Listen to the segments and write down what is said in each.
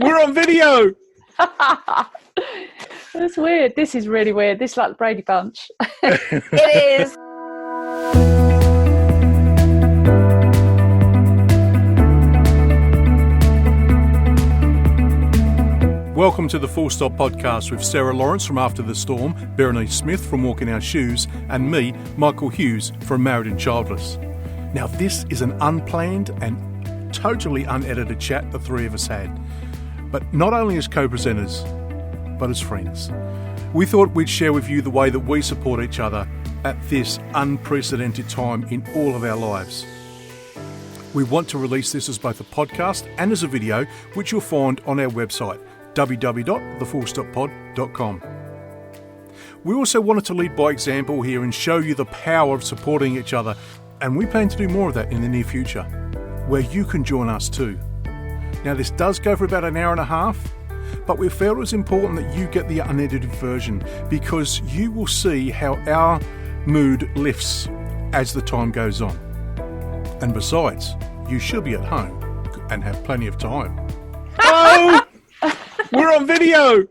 We're on video. That's weird. This is really weird. This is like the Brady Bunch. It is. Welcome to the Full Stop Podcast with Sarah Lawrence from After the Storm, Berenice Smith from Walking Our Shoes, and me, Michael Hughes from Married and Childless. Now, this is an unplanned and totally unedited chat the three of us had, but not only as co-presenters, but as friends. We thought we'd share with you the way that we support each other at this unprecedented time in all of our lives. We want to release this as both a podcast and as a video, which you'll find on our website, www.thefullstoppod.com. We also wanted to lead by example here and show you the power of supporting each other, and we plan to do more of that in the near future, where you can join us too. Now, this does go for about an hour and a half, but we felt it was important that you get the unedited version because you will see how our mood lifts as the time goes on. And besides, you should be at home and have plenty of time. Oh! We're on video.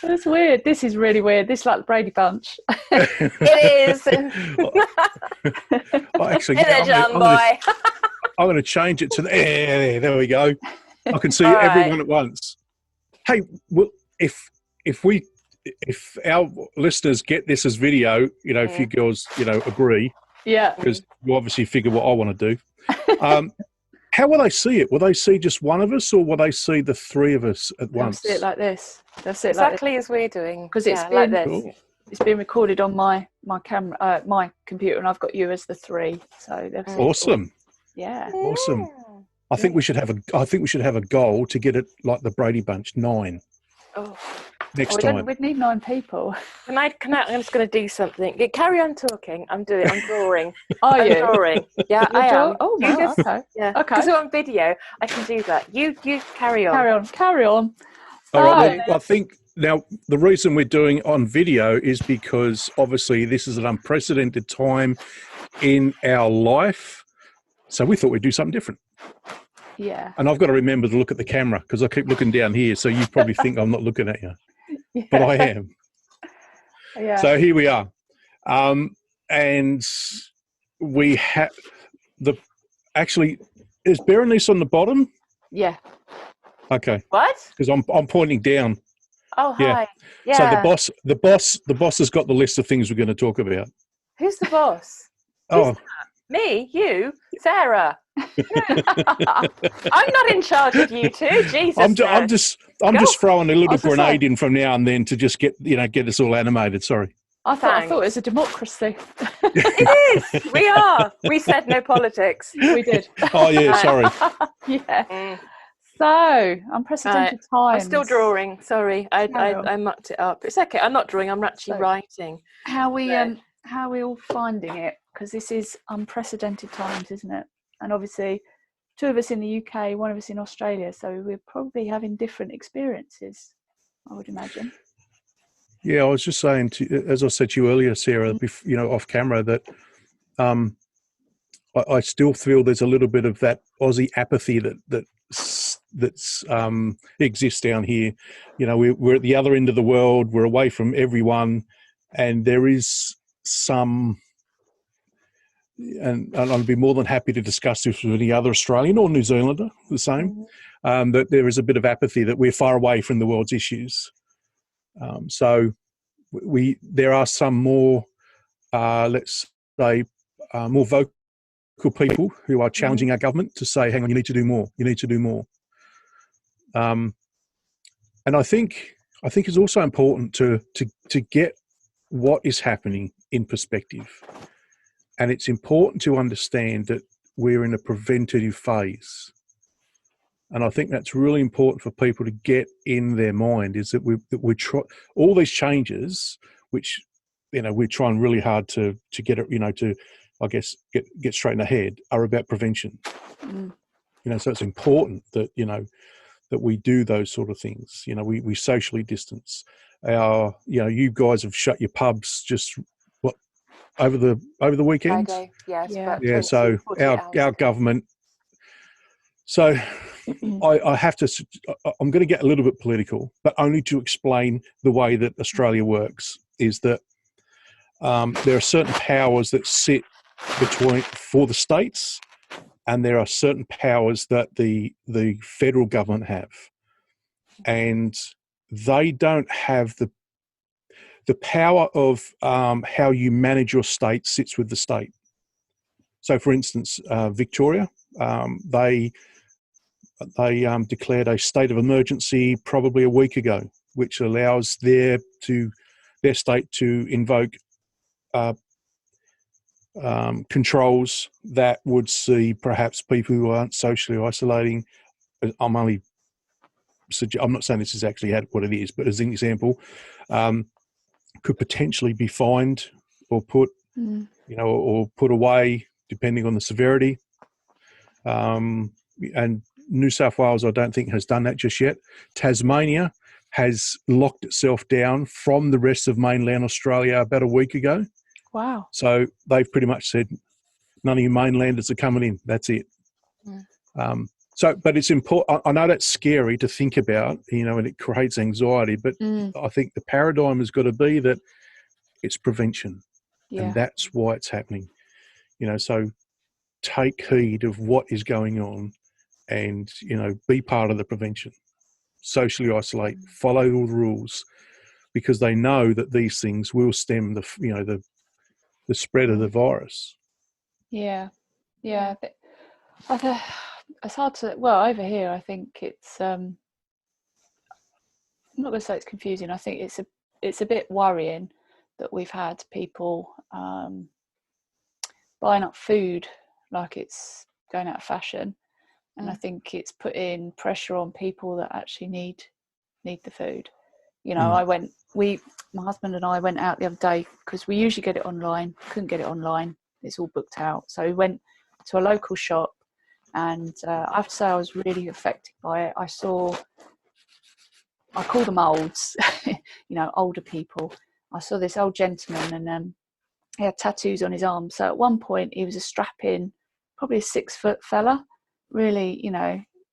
That's weird. This is really weird. This is like the Brady Bunch. It is. Actually, Hey there, John boy. I'm going to change it to there we go. I can see All everyone right. at once. Hey, well, if our listeners get this as video, if you girls, agree, Yeah. because you obviously figure what I want to do. How will they see it? Will they see just one of us, or will they see the three of us at They'll once? see it like this. They'll see it like this. Exactly as we're doing. Because it's like been- this. Cool. It's been recorded on my camera, my computer, and I've got you as the three. So they'll see it all. Awesome, Yeah. awesome. I think we should have a goal to get it like the Brady Bunch 9 Oh. next We'd time. need 9 people. Can I? I'm just going to do something. Yeah, carry on talking. I'm drawing. Are I'm you? drawing. Yeah, I am. Oh, You wow, just- okay. Yeah. Okay. Because we're on video, I can do that. You carry on. Carry on. All right. So- Well, I think now the reason we're doing it on video is because obviously this is an unprecedented time in our life. So we thought we'd do something different. Yeah. And I've got to remember to look at the camera because I keep looking down here. So you probably think I'm not looking at you, but I am. Yeah. So here we are. And we have actually, is Berenice on the bottom? Yeah. Okay. What? Because I'm pointing down. Oh, Yeah. hi. Yeah. So the boss has got the list of things we're going to talk about. Who's the boss? Oh, Me? You? Sarah? I'm not in charge of you two. Jesus. I'm just throwing a little was gonna grenade in from now and then to just get us all animated. Sorry. I thought Thanks. it was a democracy. It is. We are. We said no politics. We did. Oh yeah, sorry. Yeah. Mm. So unprecedented times. I'm still drawing. Sorry, I Carry on. mucked it up. It's okay. I'm not drawing. I'm actually So- writing. How we No. how are we all finding it? Because this is unprecedented times, isn't it? And obviously, 2 of us in the UK, 1 of us in Australia, so we're probably having different experiences, I would imagine. Yeah, I was just saying as I said to you earlier, Sarah, off camera, that I still feel there's a little bit of that Aussie apathy that exists down here. We're at the other end of the world. We're away from everyone, and there is some. And I'd be more than happy to discuss this with any other Australian or New Zealander, the same, that there is a bit of apathy, that we're far away from the world's issues. So there are some more, let's say, more vocal people who are challenging our government to say, hang on, you need to do more. You need to do more. And I think it's also important to get what is happening in perspective. And it's important to understand that we're in a preventative phase. And I think that's really important for people to get in their mind, is that we try all these changes, which, we're trying really hard to get it, to, I guess, get straight in the head, are about prevention. So it's important that, that we do those sort of things. We socially distance. You guys have shut your pubs just over the weekend. Friday, yes. Yeah. about Yeah, 20, so 40 our hours. government. So I have to. I'm going to get a little bit political, but only to explain the way that Australia works. Is that there are certain powers that sit for the states, and there are certain powers that the federal government have, and they don't have the power of how you manage your state sits with the state. So, for instance, Victoria, they declared a state of emergency probably a week ago, which allows their state to invoke controls that would see perhaps people who aren't socially isolating. I'm not saying this is actually what it is, but as an example, could potentially be fined or put, or put away depending on the severity. And New South Wales, I don't think, has done that just yet. Tasmania has locked itself down from the rest of mainland Australia about a week ago. Wow. So they've pretty much said, none of you mainlanders are coming in. That's it. But it's important. I know that's scary to think about, and it creates anxiety, but I think the paradigm has got to be that it's prevention. Yeah. And that's why it's happening. So take heed of what is going on and, be part of the prevention. Socially isolate, follow all the rules, because they know that these things will stem the spread of the virus. Yeah. It's hard to, over here, I think it's, I'm not going to say it's confusing. I think it's a bit worrying that we've had people buying up food like it's going out of fashion. And I think it's putting pressure on people that actually need the food. My husband and I went out the other day because we usually get it online. Couldn't get it online. It's all booked out. So we went to a local shop, and I have to say I was really affected by it. I call them olds, older people. I saw this old gentleman, and he had tattoos on his arm. So at one point he was a strapping, probably a 6-foot fella, really,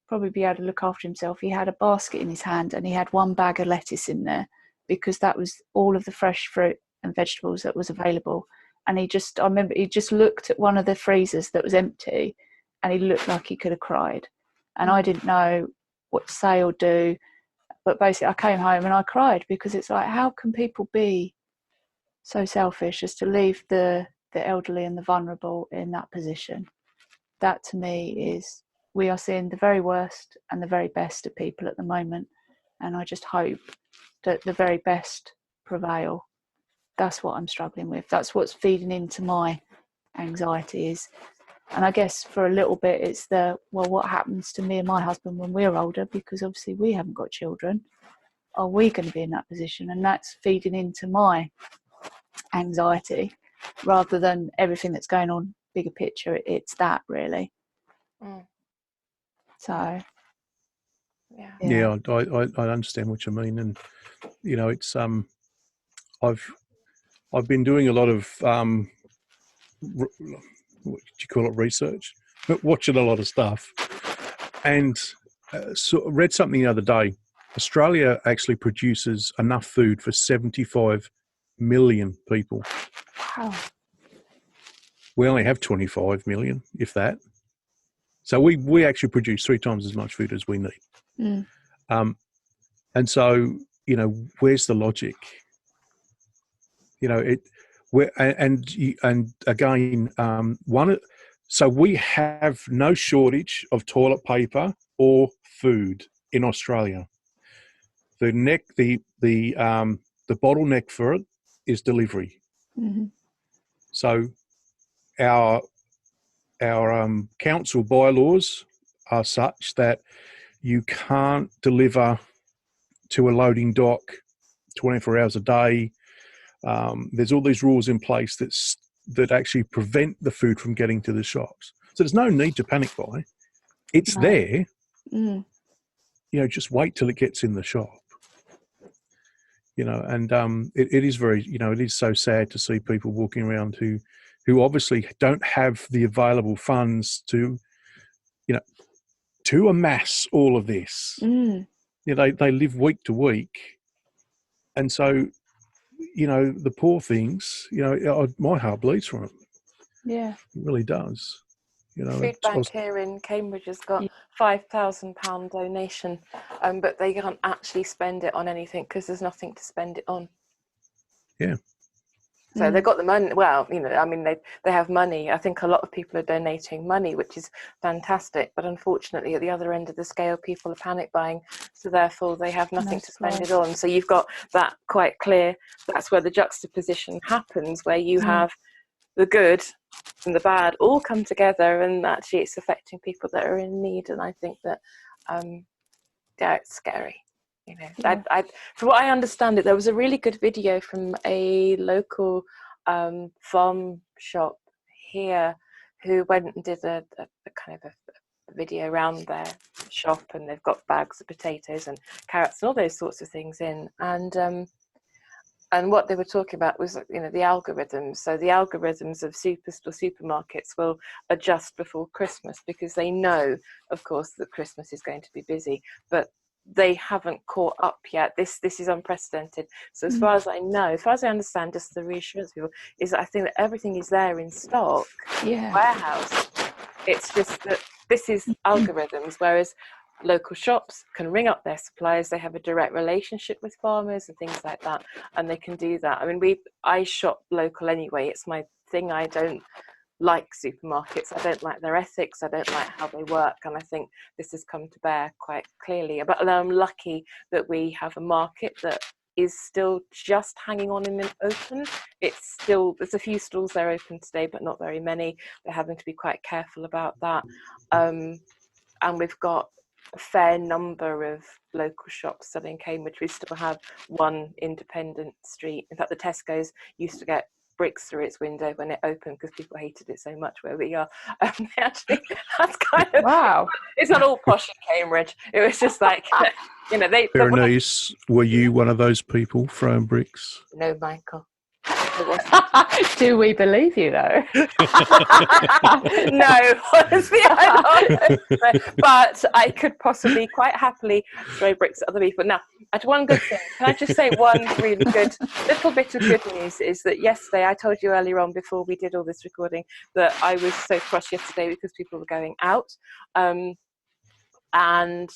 probably be able to look after himself. He had a basket in his hand, and he had one bag of lettuce in there because that was all of the fresh fruit and vegetables that was available. And I remember he just looked at one of the freezers that was empty, and he looked like he could have cried. And I didn't know what to say or do, but basically I came home and I cried, because it's like, how can people be so selfish as to leave the elderly and the vulnerable in that position? That to me is, we are seeing the very worst and the very best of people at the moment, and I just hope that the very best prevail. That's what I'm struggling with. That's what's feeding into my anxiety and I guess for a little bit it's what happens to me and my husband when we're older, because obviously we haven't got children. Are we going to be in that position? And that's feeding into my anxiety rather than everything that's going on bigger picture. It's that really. So yeah, I understand what you mean, and it's I've been doing a lot of what do you call it, research, but watching a lot of stuff, and read something the other day. Australia actually produces enough food for 75 million people. Wow. We only have 25 million, if that. So we actually produce 3 times as much food as we need. And so, where's the logic? So we have no shortage of toilet paper or food in Australia. The bottleneck for it is delivery. So our council bylaws are such that you can't deliver to a loading dock 24 hours a day. There's all these rules in place that actually prevent the food from getting to the shops. So there's no need to panic buy. It's there. Just wait till it gets in the shop. And it is very, it is so sad to see people walking around who obviously don't have the available funds to, to amass all of this. Mm. You know, they live week to week. And so, you know, the poor things, you know, my heart bleeds for them. Yeah. It really does. You know, Food Bank here in Cambridge has got £5,000 donation, but they can't actually spend it on anything because there's nothing to spend it on. Yeah. So they've got the money. Well, you know, I mean, they have money. I think a lot of people are donating money, which is fantastic. But unfortunately, at the other end of the scale, people are panic buying. So therefore, they have nothing to spend it on. So you've got that quite clear. That's where the juxtaposition happens, where you have the good and the bad all come together, and actually it's affecting people that are in need. And I think that, yeah, it's scary. You know, from what I understand it, there was a really good video from a local farm shop here who went and did a kind of a video around their shop, and they've got bags of potatoes and carrots and all those sorts of things in, and what they were talking about was, you know, the algorithms. So the algorithms of supermarkets will adjust before Christmas because they know, of course, that Christmas is going to be busy, but they haven't caught up yet. This is unprecedented. So as far as I know, as far as I understand, just the reassurance people is that I think that everything is there in stock, warehouse. It's just that this is algorithms, whereas local shops can ring up their suppliers. They have a direct relationship with farmers and things like that, and they can do that. I mean, I shop local anyway. It's my thing. I don't like supermarkets. I don't like their ethics. I don't like how they work, and I think this has come to bear quite clearly. But I'm lucky that we have a market that is still just hanging on in the open. There's a few stalls there open today, but not very many. They're having to be quite careful about that, and we've got a fair number of local shops selling Cambridge. We still have one independent street. In fact, the Tesco's used to get bricks through its window when it opened because people hated it so much where we are. Actually, that's kind of wow. It's not all posh in Cambridge. It was just like, you know, Berenice, were you one of those people throwing bricks? No, Michael. Do we believe you though? No, honestly, I don't. But I could possibly quite happily throw bricks at other people. Now, at one good thing, can I just say one really good little bit of good news is that yesterday, I told you earlier on before we did all this recording that I was so cross yesterday because people were going out, and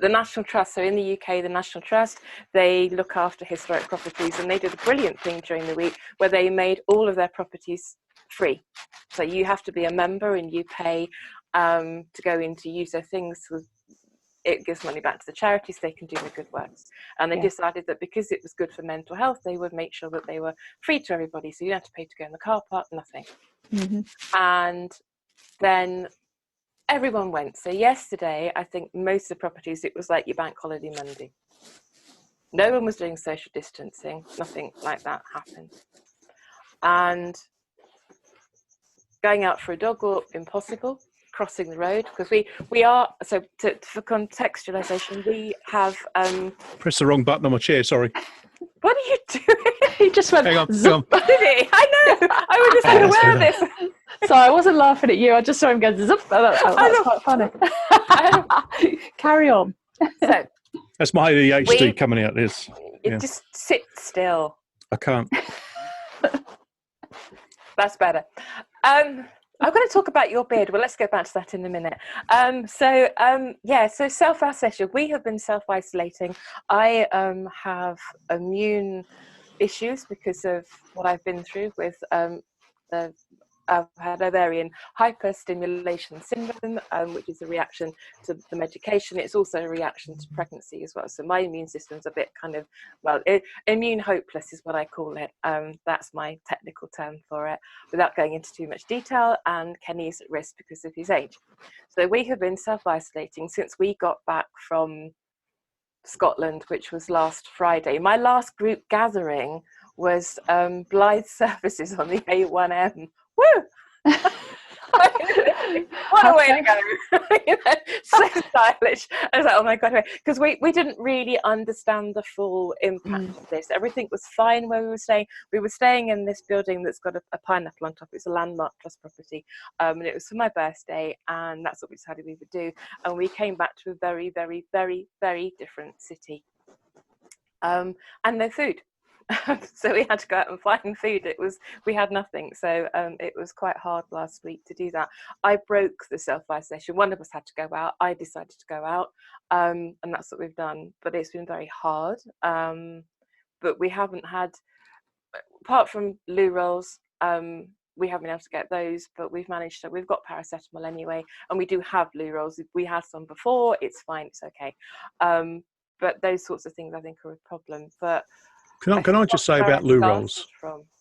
the National Trust, so in the UK, the National Trust, they look after historic properties, and they did a brilliant thing during the week where they made all of their properties free. So you have to be a member and you pay to go in to use their things. It gives money back to the charities, they can do the good works. And they decided that because it was good for mental health, they would make sure that they were free to everybody. So you don't have to pay to go in the car park, nothing. And then everyone went. So yesterday, I think most of the properties, it was like your bank holiday Monday. No one was doing social distancing. Nothing like that happened. And going out for a dog walk, impossible. Crossing the road, because we are, so for contextualization, we have... Press the wrong button on my chair, sorry. What are you doing? He just went, hang on. Did he? I know. I was just unaware of this. Sorry, I wasn't laughing at you. I just saw him go zip. That's quite funny. Carry on. So that's my ADHD coming out. This. Just sit still. I can't. That's better. I'm going to talk about your beard. Well, let's get back to that in a minute. So self-isolation. We have been self-isolating. I have immune issues because of what I've been through with I've had ovarian hyperstimulation syndrome, which is a reaction to the medication. It's also a reaction to pregnancy as well. So my immune system's a bit kind of, immune hopeless is what I call it. That's my technical term for it, without going into too much detail. And Kenny's at risk because of his age. So we have been self-isolating since we got back from Scotland, which was last Friday. My last group gathering was Blythe services on the A1M. Woo! What a way to go. You know, so stylish. I was like, oh my God. Because we didn't really understand the full impact of this. Everything was fine where we were staying. We were staying in this building that's got a pineapple on top. It's a landmark trust property. And it was for my birthday, and that's what we decided we would do. And we came back to a very, very, very, very different city. And no food. So we had to go out and find food. We had nothing, so it was quite hard last week to do that. I broke the self-isolation. One of us had to go out. I decided to go out, and that's what we've done. But it's been very hard. But we haven't had, apart from loo rolls, we haven't been able to get those. But we've managed to. We've got paracetamol anyway, and we do have loo rolls. We had some before. It's fine. It's okay. But those sorts of things I think are a problem. But Can I just say about loo rolls?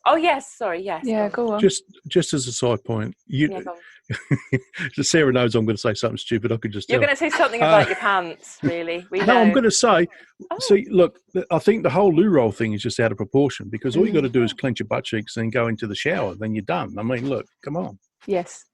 Oh yes, sorry, yes. Yeah, go on. Just as a side point, Sarah knows I'm going to say something stupid. I could just. You're going to say something about your pants, really? No, I'm going to say. See, look, I think the whole loo roll thing is just out of proportion because all you got to do is clench your butt cheeks and go into the shower. Then you're done. I mean, look, come on. Yes.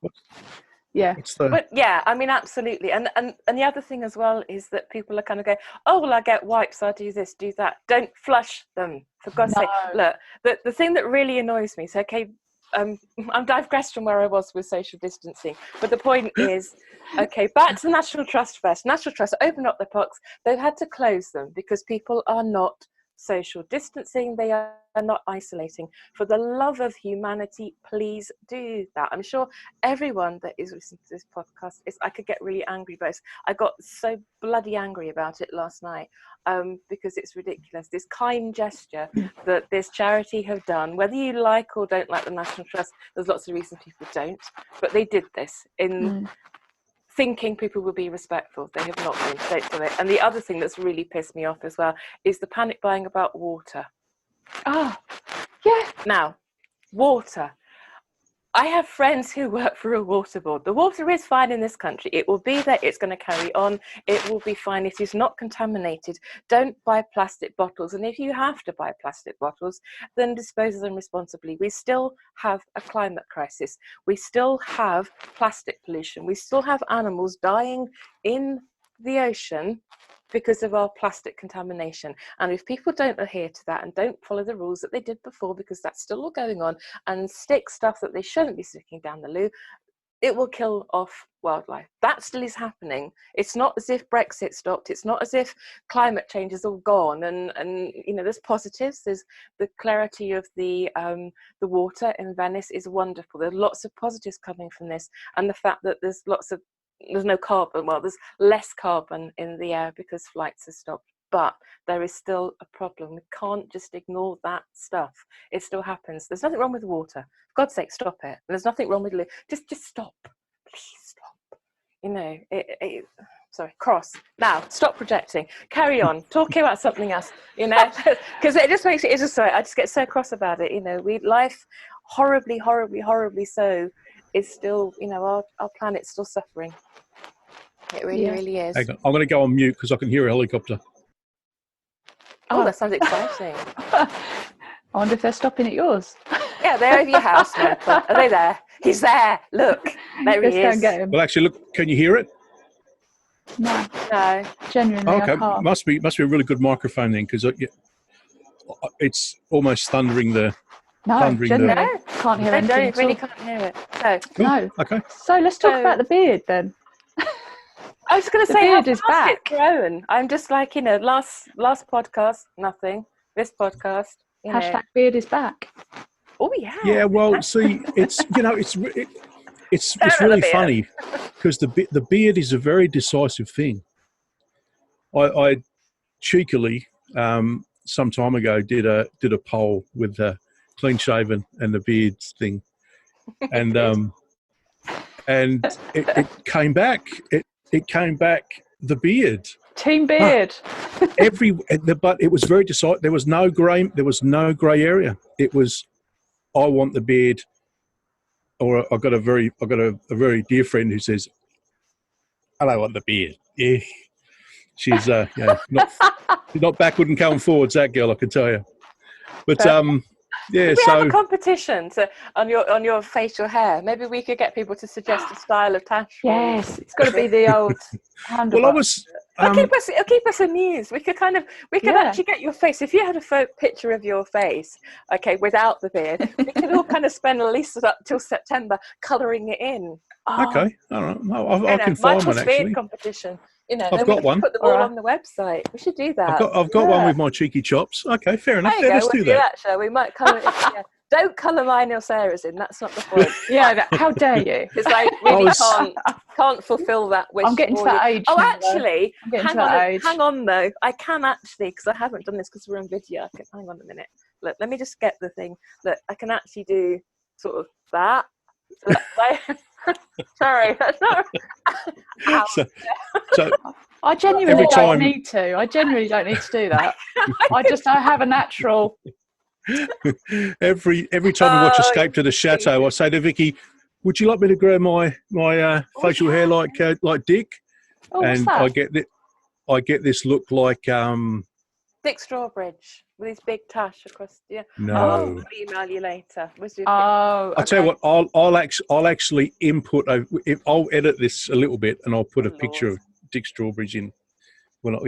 Yeah. But yeah, I mean, absolutely. And the other thing as well is that people are kind of going, oh, well, I get wipes, I'll do this, do that. Don't flush them, for God's sake. Look, the thing that really annoys me, so, okay, I'm digressed from where I was with social distancing, but the point is, okay, back to the National Trust first. National Trust opened up their pox. They've had to close them because people are not social distancing, they are not isolating. For the love of humanity, please do that. I'm sure everyone that is listening to this podcast I could get really angry, but I got so bloody angry about it last night because it's ridiculous. This kind gesture that this charity have done, whether you like or don't like the National Trust, there's lots of reasons people don't, but they did this in thinking people will be respectful. They have not been. Don't do it. And the other thing that's really pissed me off as well is the panic buying about water. Oh, yeah. Now, water. I have friends who work for a water board. The water is fine in this country. It will be there. It's going to carry on. It will be fine. It is not contaminated. Don't buy plastic bottles. And if you have to buy plastic bottles, then dispose of them responsibly. We still have a climate crisis. We still have plastic pollution. We still have animals dying in the ocean because of our plastic contamination. And if people don't adhere to that and don't follow the rules that they did before, because that's still all going on, and stick stuff that they shouldn't be sticking down the loo, it will kill off wildlife. That still is happening. It's not as if Brexit stopped. It's not as if climate change is all gone. And you know, there's positives. There's the clarity of the water in Venice is wonderful. There's lots of positives coming from this, and the fact that there's no carbon, well, there's less carbon in the air because flights have stopped, but there is still a problem. We can't just ignore that stuff. It still happens. There's nothing wrong with water. For God's sake, stop it. And there's nothing wrong with just stop. Please stop. You know, sorry, cross. Now, stop projecting. Carry on. Talking about something else, you know, because it just makes it, I just get so cross about it. You know, life horribly, horribly, horribly so is still, you know, our planet's still suffering. It really, really is. Hang on. I'm going to go on mute because I can hear a helicopter. Oh, that sounds exciting. I wonder if they're stopping at yours. Yeah, they're over your house, Michael. Are they there? He's there. Look, there he is. Get him. Well, actually, look, can you hear it? No. No. Genuinely, Okay, I can't. must be a really good microphone then, because it's almost thundering the. No, genuinely, can't hear anything. I really can't hear it. So, no. Okay. So let's talk about the beard then. I was going to The say, beard is back. It's grown. I'm just like, you know, last podcast, nothing. This podcast, you know. Hashtag beard is back. Oh yeah. Yeah, well, see, it's really funny because the beard is a very decisive thing. I cheekily some time ago did a poll with clean shaven and the beards thing, and it came back. It came back the beard. Team beard. But it was very decisive. There was no grey. There was no grey area. It was, I want the beard. Or I've got a very dear friend who says, I don't want the beard. Yeah. She's not backward and coming forwards, that girl, I can tell you. But Yeah, Could we so have a competition on your facial hair? Maybe we could get people to suggest a style of tash. Yes, it's got to be the old handlebar. well, I was. It'll keep us amused. We could actually get your face. If you had a picture of your face, okay, without the beard, we could all kind of spend at least up till September colouring it in. Okay, all right. Well, I can find one Michael's beard actually. competition. You know, I've then got we can one. put them all on the website. We should do that. I've got one with my cheeky chops. Okay, fair enough. There you go. Let's do that. Shall we? Might colour it. Yeah. Don't colour mine or Sarah's in. That's not the point. Yeah, how dare you? Because I really can't fulfil that wish. I'm getting to that age. Oh, actually, hang on though. I can actually, because I haven't done this because we're on video. Hang on a minute. Look, let me just get the thing. Look, I can actually do sort of that. So sorry, that's not. So I genuinely don't need to. I genuinely don't need to do that. I have a natural. Every time we watch Escape to the Chateau, I say to Vicky, "Would you like me to grow my facial hair like Dick?" Oh, and I get this look like Dick Strawbridge with his big tash across. Yeah. No. I'll email you later. I'll tell you what. I'll actually input. I'll edit this a little bit, and I'll put a picture of Dick Strawbridge in. Well,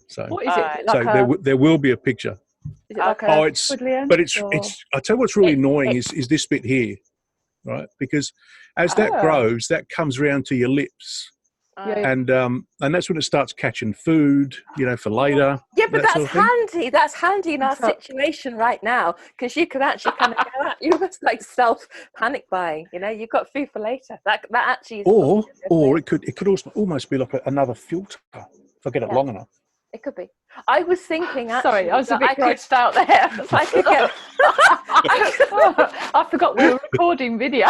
So what is it? So there will be a picture. Is it like it's. I tell you what's really annoying is this bit here, right? Because as that grows, that comes round to your lips. And that's when it starts catching food, for later. Yeah, but that's handy. That's handy in our situation right now, because you could actually kind of go out. You must like self panic buying. You've got food for later. That actually is. Or it could also almost be like another filter if I get it long enough. It could be. I was thinking. Actually, sorry, I was a bit grossed out there. I could get. I forgot we were recording video.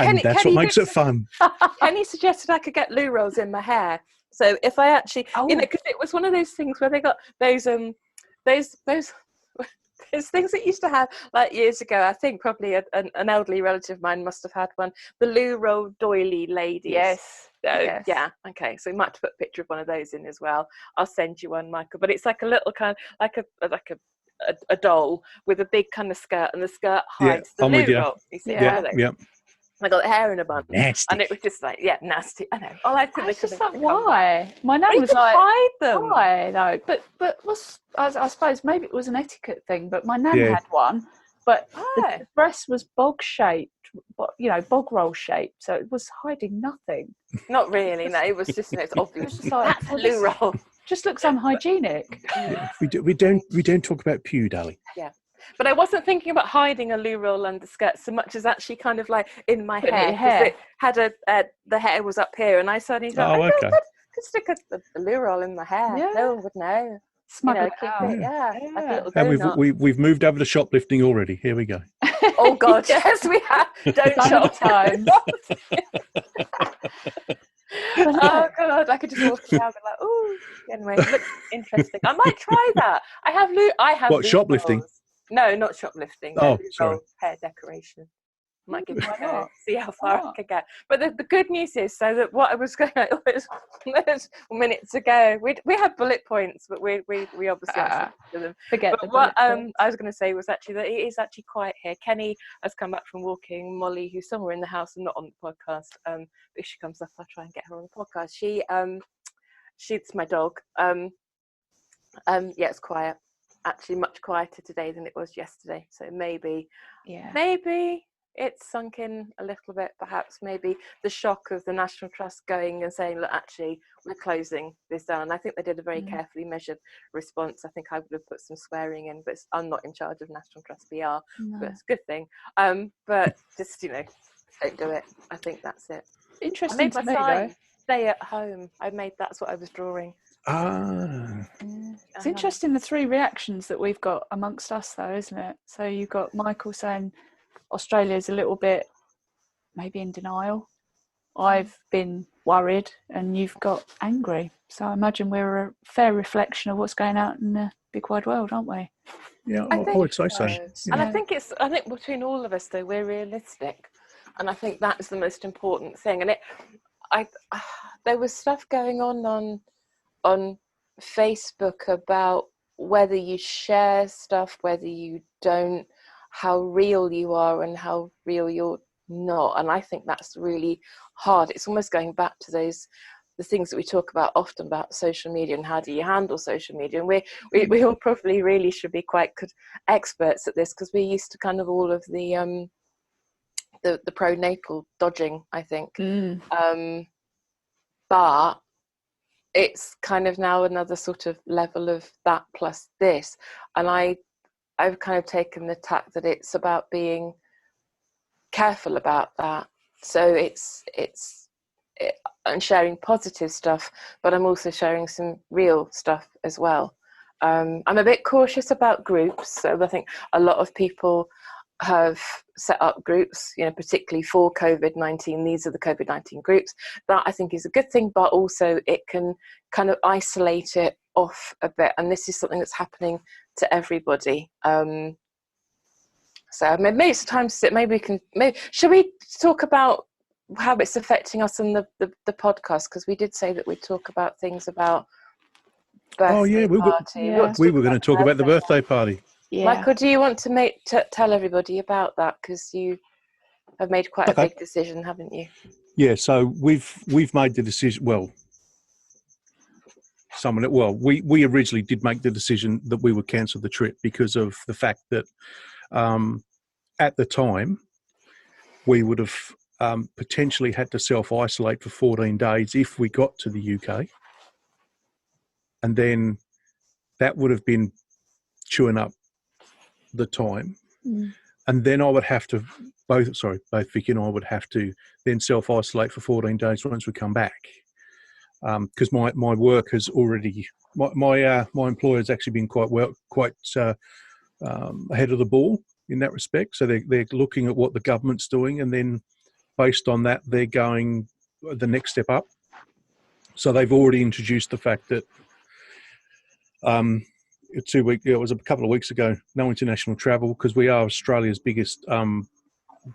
And that's what makes it fun. Kenny suggested I could get loo rolls in my hair. So if I actually, because it was one of those things where they got those things that used to have like years ago. I think probably an elderly relative of mine must have had one. The loo roll doily ladies. Yes. Yes. Yeah. Okay. So we might have to put a picture of one of those in as well. I'll send you one, Michael. But it's like a little kind of like a doll with a big kind of skirt, and the skirt hides the loo roll. You see, yeah. I got hair in a bun, nasty, and it was just like, nasty. I know. I think it's just like, why? My nan was like, hide them. Why though? But I suppose maybe it was an etiquette thing. But my nan had one, but the dress was bog shaped, bog roll shaped, so it was hiding nothing. Not really. No, it was just it's obvious. Just like loo roll. Just looks unhygienic. Yeah. We don't talk about pew, darling. Yeah. But I wasn't thinking about hiding a loo roll under skirt so much as actually kind of like in my hair. Because it had the hair was up here, and I suddenly thought, I could stick a loo roll in my hair. Yeah. No one would know. Smuggle it out. Like a and we've moved over to shoplifting already. Here we go. Oh God, yes, we have. Don't shop time. Oh God, I could just walk around and like, oh. Anyway, it looks interesting. I might try that. I have what, shoplifting? No, not shoplifting. Oh, sorry. Hair decoration. Might give it a go. See how far I can get. But the good news is, so that what I was going was minutes ago. We had bullet points, but we obviously answered to them. Forget but what I was going to say was actually that it is actually quiet here. Kenny has come back from walking. Molly, who's somewhere in the house and not on the podcast, if she comes up, I'll try and get her on the podcast. She's my dog. It's quiet. Actually much quieter today than it was yesterday, so maybe it's sunk in a little bit. Perhaps maybe the shock of the National Trust going and saying, look, actually we're closing this down. I think they did a very carefully measured response. I think I would have put some swearing in, but I'm not in charge of National Trust PR. But it's a good thing. But just don't do it. I think that's it. Interesting. I made my sign, stay at home. That's what I was drawing. It's interesting the three reactions that we've got amongst us though, isn't it? So you've got Michael saying Australia's a little bit maybe in denial. I've been worried, and you've got angry. So I imagine we're a fair reflection of what's going on in the big wide world, aren't we? Yeah, I would say so. Yeah. And I think between all of us though, we're realistic, and I think that's the most important thing. And there was stuff going on Facebook about whether you share stuff, whether you don't, how real you are and how real you're not. And I think that's really hard. It's almost going back to the things that we talk about often about social media and how do you handle social media. And we all probably really should be quite good experts at this, because we're used to kind of all of the pronatal dodging, I think. But it's kind of now another sort of level of that plus this. And I've kind of taken the tack that it's about being careful about that. So I'm sharing positive stuff, but I'm also sharing some real stuff as well. I'm a bit cautious about groups. So I think a lot of people have set up groups, particularly for COVID-19. These are the COVID-19 groups. That I think is a good thing, but also it can kind of isolate it off a bit. And this is something that's happening to everybody. So maybe it's time to sit. Should we talk about how it's affecting us in the podcast? Because we did say that we'd talk about things about birthday party. We were going to talk about the birthday party. Yeah. Michael, do you want to tell everybody about that? Because you have made quite a big decision, haven't you? Yeah, so we've made the decision. Well, we originally did make the decision that we would cancel the trip because of the fact that at the time we would have potentially had to self-isolate for 14 days if we got to the UK, and then that would have been chewing up the time. And then I would have to both Vicky and I would have to then self-isolate for 14 days once we come back, because my work has already my employer has actually been quite ahead of the ball in that respect. So they're looking at what the government's doing, and then based on that they're going the next step up. So they've already introduced the fact that it was a couple of weeks ago, no international travel, because we are Australia's biggest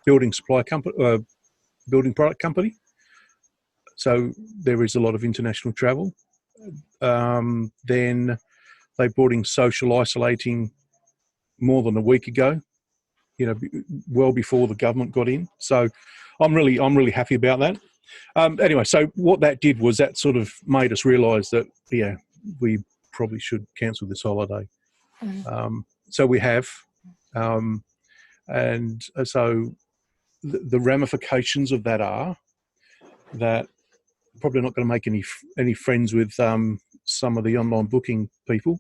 building product company. So there is a lot of international travel. Then they brought in social isolating more than a week ago, well before the government got in. So I'm really happy about that. Anyway, so what that did was that sort of made us realise that we probably should cancel this holiday. So we have, and so the ramifications of that are that probably not going to make any friends with some of the online booking people,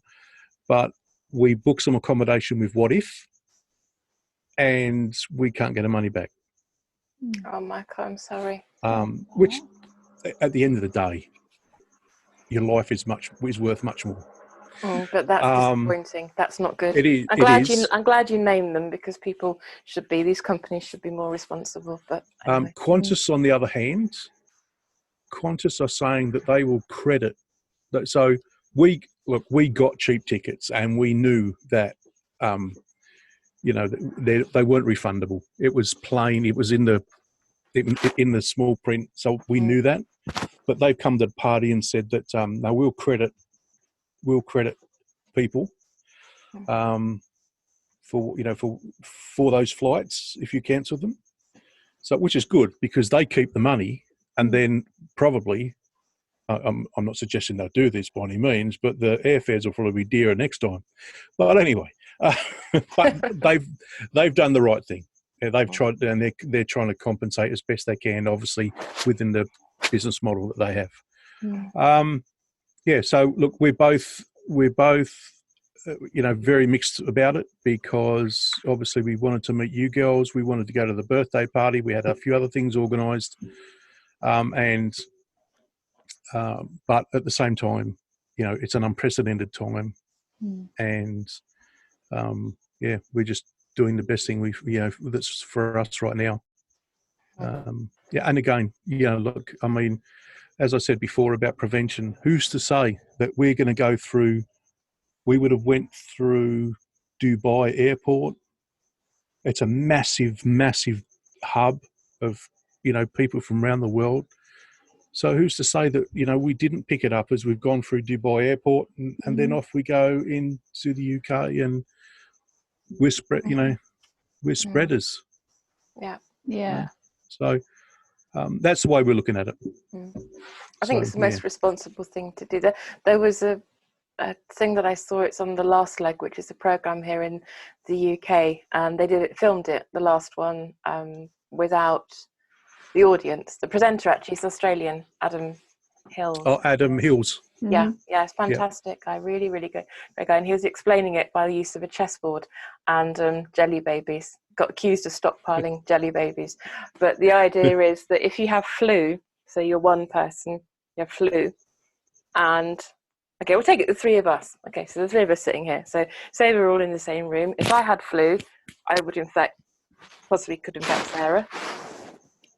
but we book some accommodation with What If, and we can't get our money back. Oh, Michael, I'm sorry. Which, at the end of the day, your life is worth much more. But that's disappointing. That's not good. It is. I'm glad you named them, because these companies should be more responsible. But anyway. Qantas, on the other hand, Qantas are saying that they will credit. So we got cheap tickets, and we knew that they weren't refundable. It was plain. It was in the small print, so we knew that. But they've come to the party and said that no, we'll credit people for those flights if you cancel them. So, which is good, because they keep the money, and then probably, I'm not suggesting they'll do this by any means, but the airfares will probably be dearer next time. But anyway, but they've done the right thing. They've tried, and they're trying to compensate as best they can, obviously within the business model that they have. So look, we're both very mixed about it, because obviously we wanted to meet you girls, we wanted to go to the birthday party, we had a few other things organised, but at the same time, it's an unprecedented time, and we're just doing the best thing that's for us right now. And again, look, I mean, as I said before about prevention, who's to say that we're going to go through? We would have went through Dubai airport. It's a massive, massive hub of people from around the world. So who's to say that, we didn't pick it up as we've gone through Dubai Airport and then off we go into the UK, and we're we're spreaders. Yeah. Yeah. So that's the way we're looking at it. I think it's the most responsible thing to do. There was a thing that I saw, it's on The Last Leg, which is a program here in the UK, and they filmed it, the last one, without the audience. The presenter actually is Australian, Adam Hills. Oh, Adam Hills. Yeah, it's fantastic. I really, really good guy. And he was explaining it by the use of a chessboard and jelly babies. Got accused of stockpiling jelly babies. But the idea is that if you have flu, so you're one person, you have flu, and okay, we'll take it the three of us. Okay, so the three of us sitting here. So say we're all in the same room. If I had flu, I would possibly could infect Sarah.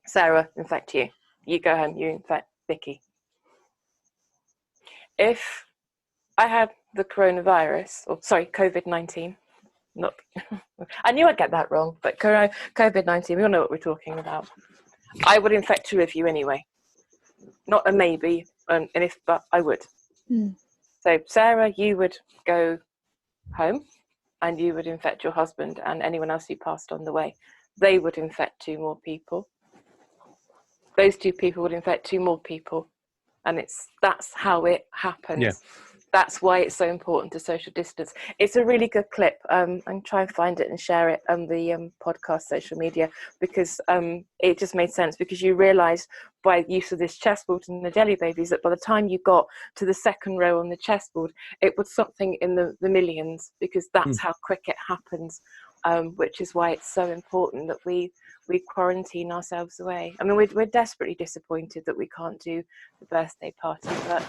Sarah, infect you. You go home, you infect Vicky. If I had the coronavirus, COVID-19, I knew I'd get that wrong, but COVID-19, we all know what we're talking about. I would infect two of you anyway. Not a maybe, but I would. So Sarah, you would go home and you would infect your husband and anyone else you passed on the way. They would infect two more people. Those two people would infect two more people. And that's how it happens. Yeah. That's why it's so important to social distance. It's a really good clip. And try and find it and share it on the podcast social media, because it just made sense, because you realise by use of this chessboard and the jelly babies that by the time you got to the second row on the chessboard, it was something in the millions, because that's how quick it happens, which is why it's so important that we quarantine ourselves away. I mean, we're desperately disappointed that we can't do the birthday party, but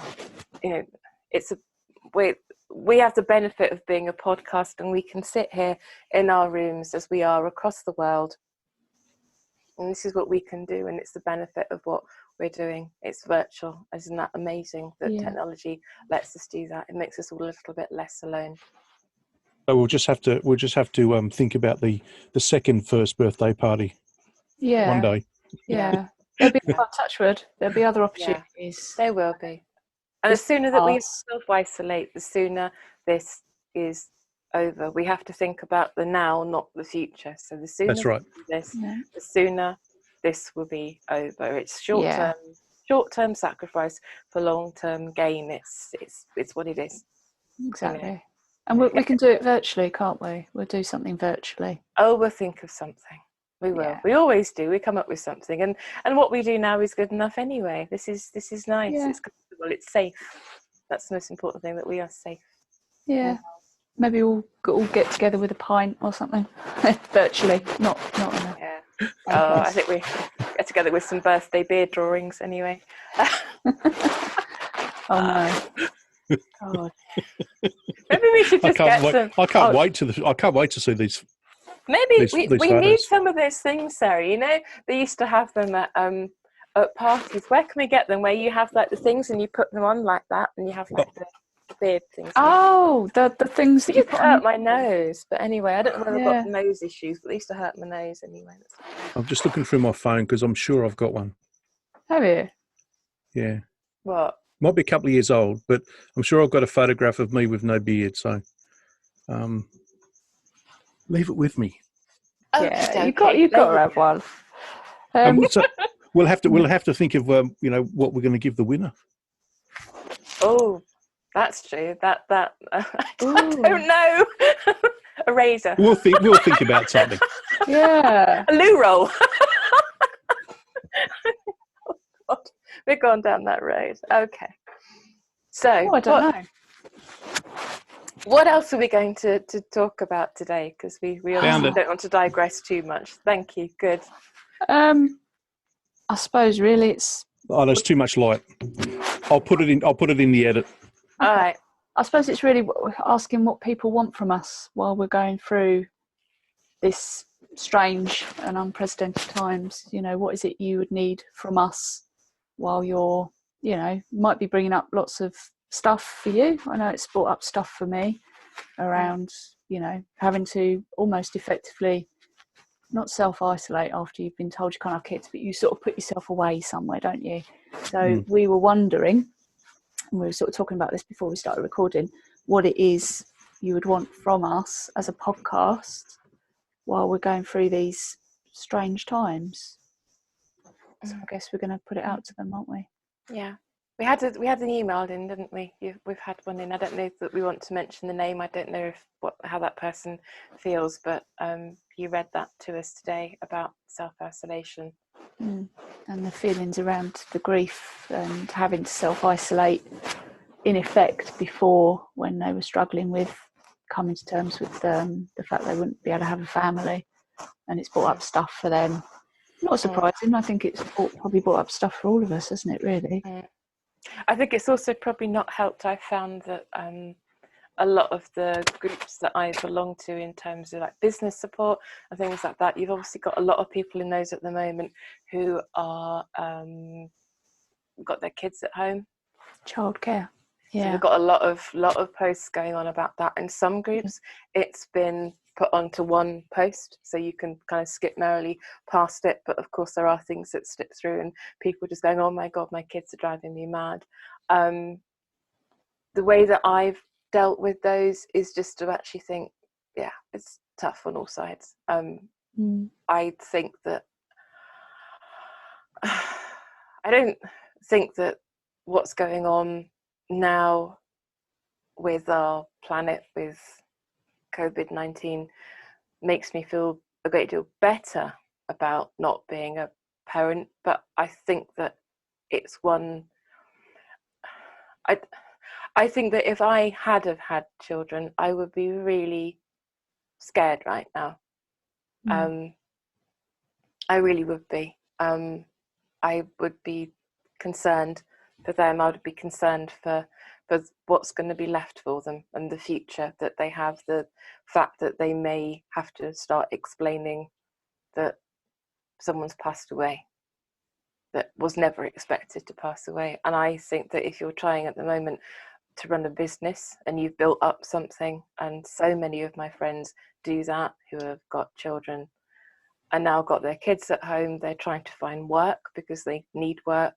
we have the benefit of being a podcast, and we can sit here in our rooms as we are across the world, and this is what we can do, and it's the benefit of what we're doing. It's virtual. Isn't that amazing that technology lets us do that? It makes us all a little bit less alone. So we'll just have to think about the second first birthday party. Yeah. One day. Yeah. There'll be touchwood. There'll be other opportunities. There will be. And the sooner that we self-isolate, the sooner this is over. We have to think about the now, not the future. So the sooner we do this, the sooner this will be over. It's short-term sacrifice for long-term gain. It's what it is. Exactly. And we can do it virtually, can't we? We'll do something virtually. Oh, we'll think of something. We will. Yeah. We always do. We come up with something, and what we do now is good enough anyway. This is nice. Yeah. It's comfortable. It's safe. That's the most important thing, that we are safe. Yeah. Maybe we'll all get together with a pint or something, virtually. Not. Yeah. I think we get together with some birthday beer drawings anyway. Oh no. God. Maybe we should just get some. I can't wait to see these. Maybe we need some of those things, Sarah. You know, they used to have them at parties. Where can we get them? Where you have like the things and you put them on like that, and you have like the beard things. Oh, the things that you put hurt my nose. But anyway, I don't know whether I've got nose issues, but they used to hurt my nose anyway. I'm just looking through my phone because I'm sure I've got one. Have you? Yeah. What? Might be a couple of years old, but I'm sure I've got a photograph of me with no beard. So, leave it with me. Yeah, you've got to have one. So we'll have to think of what we're going to give the winner. Oh, that's true. That I don't know. A razor. We'll think about something. Yeah, a loo roll. God, we're going down that road. Okay. So I don't know. What else are we going to talk about today? Because we obviously don't want to digress too much. Thank you. Good. I suppose really it's. Oh, there's too much light. I'll put it in the edit. All right. I suppose it's really asking what people want from us while we're going through this strange and unprecedented times. What is it you would need from us while you're, might be bringing up lots of stuff for you. I know it's brought up stuff for me around, having to almost effectively not self-isolate after you've been told you can't have kids, but you sort of put yourself away somewhere, don't you? So we were wondering, and we were sort of talking about this before we started recording, what it is you would want from us as a podcast while we're going through these strange times. So I guess we're going to put it out to them, aren't we? Yeah. We had an email in, didn't we? We've had one in. I don't know that we want to mention the name. I don't know how that person feels, but you read that to us today about self-isolation. And the feelings around the grief and having to self-isolate in effect before, when they were struggling with coming to terms with the fact they wouldn't be able to have a family, and it's brought up stuff for them. Not surprising. I think it's probably brought up stuff for all of us, hasn't it, really? I think it's also probably not helped. I found that a lot of the groups that I belong to, in terms of like business support and things like that, you've obviously got a lot of people in those at the moment who are got their kids at home. Childcare. Yeah. So we've got a lot of posts going on about that. In some groups, it's been put onto one post, so you can kind of skip merrily past it. But of course, there are things that slip through, and people just going, "Oh my God, my kids are driving me mad." The way that I've dealt with those is just to actually think, yeah, it's tough on all sides. I think that I don't think that what's going on now with our planet, with Covid-19, makes me feel a great deal better about not being a parent, but I think that it's one. I think that if I had have had children, I would be really scared right now. I really would be. I would be concerned for them. I would be concerned for what's going to be left for them and the future that they have, the fact that they may have to start explaining that someone's passed away that was never expected to pass away. And I think that if you're trying at the moment to run a business and you've built up something, and so many of my friends do that who have got children and now got their kids at home, they're trying to find work because they need work.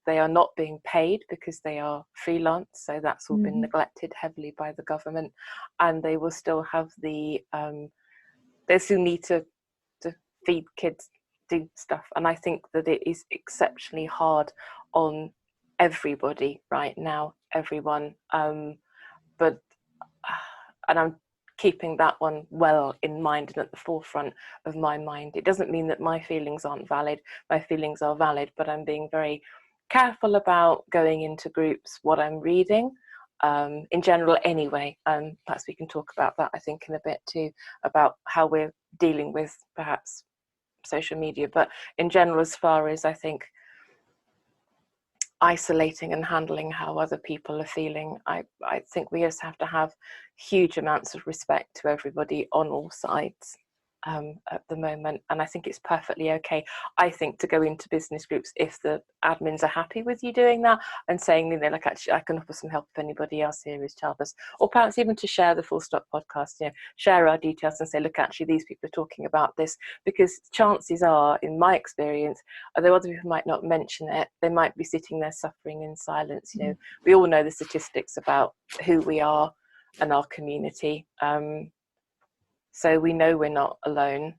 They are not being paid because they are freelance, so that's all been neglected heavily by the government, and they will still have they still need to feed kids, do stuff. And I think that it is exceptionally hard on everybody right now, everyone. But I'm keeping that one well in mind and at the forefront of my mind. It doesn't mean that my feelings aren't valid. My feelings are valid, but I'm being very careful about going into groups, what I'm reading, in general anyway. Perhaps we can talk about that, I think, in a bit too, about how we're dealing with perhaps social media. But in general, as far as I think isolating and handling how other people are feeling, I think we just have to have huge amounts of respect to everybody on all sides at the moment. And I think it's perfectly okay, I think, to go into business groups if the admins are happy with you doing that and saying, you know, like, actually I can offer some help if anybody else here is childless, or perhaps even to share the Full Stop podcast, you know, share our details and say, look, actually these people are talking about this, because chances are, in my experience, although other people might not mention it, they might be sitting there suffering in silence. You know, we all know the statistics about who we are and our community. So we know we're not alone.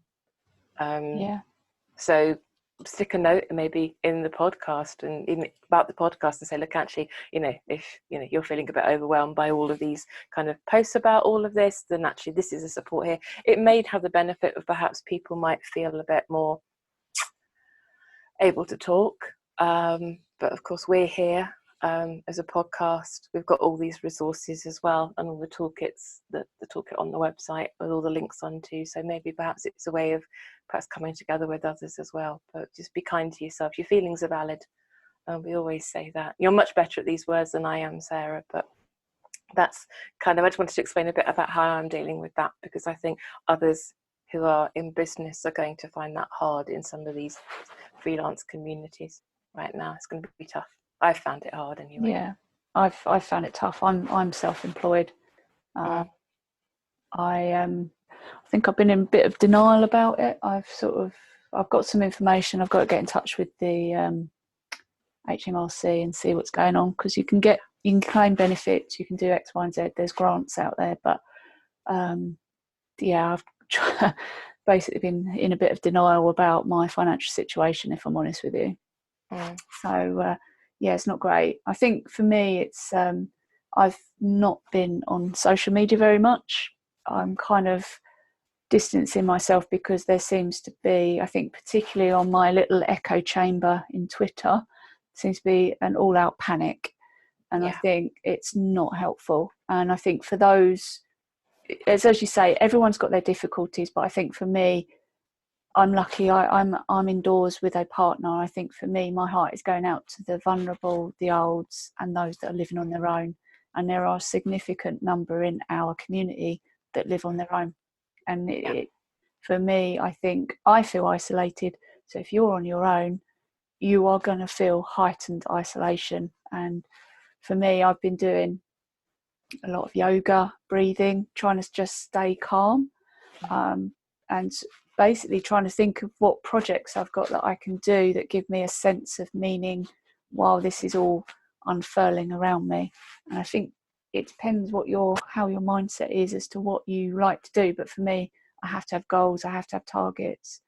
So stick a note maybe in the podcast and even about the podcast and say, look, actually, you know, if you know you're feeling a bit overwhelmed by all of these kind of posts about all of this, then actually this is a support here. It may have the benefit of perhaps people might feel a bit more able to talk. But of course we're here as a podcast. We've got all these resources as well, and all the toolkits, the toolkit on the website with all the links onto. So maybe perhaps it's a way of perhaps coming together with others as well. But just be kind to yourself. Your feelings are valid. We always say that. You're much better at these words than I am, Sarah, but that's kind of, I just wanted to explain a bit about how I'm dealing with that, because I think others who are in business are going to find that hard in some of these freelance communities right now. It's going to be tough. I've found it hard anyway. Yeah, I've found it tough. I'm self-employed. I I think I've been in a bit of denial about it. I've got some information. I've got to get in touch with the HMRC and see what's going on, because you can claim benefits, you can do X, Y, and Z. There's grants out there, but I've basically been in a bit of denial about my financial situation, if I'm honest with you. So it's not great. I think for me, it's I've not been on social media very much. I'm kind of distancing myself because there seems to be, I think particularly on my little echo chamber in Twitter, seems to be an all-out panic, and I think it's not helpful. And I think for those, as you say, everyone's got their difficulties, but I think for me, I'm lucky. I'm indoors with a partner. I think for me, my heart is going out to the vulnerable, the olds, and those that are living on their own. And there are a significant number in our community that live on their own. And for me, I feel isolated. So if you're on your own, you are going to feel heightened isolation. And for me, I've been doing a lot of yoga, breathing, trying to just stay calm, and basically trying to think of what projects I've got that I can do that give me a sense of meaning while this is all unfurling around me. And I think it depends how your mindset is as to what you like to do. But for me, I have to have goals, I have to have targets.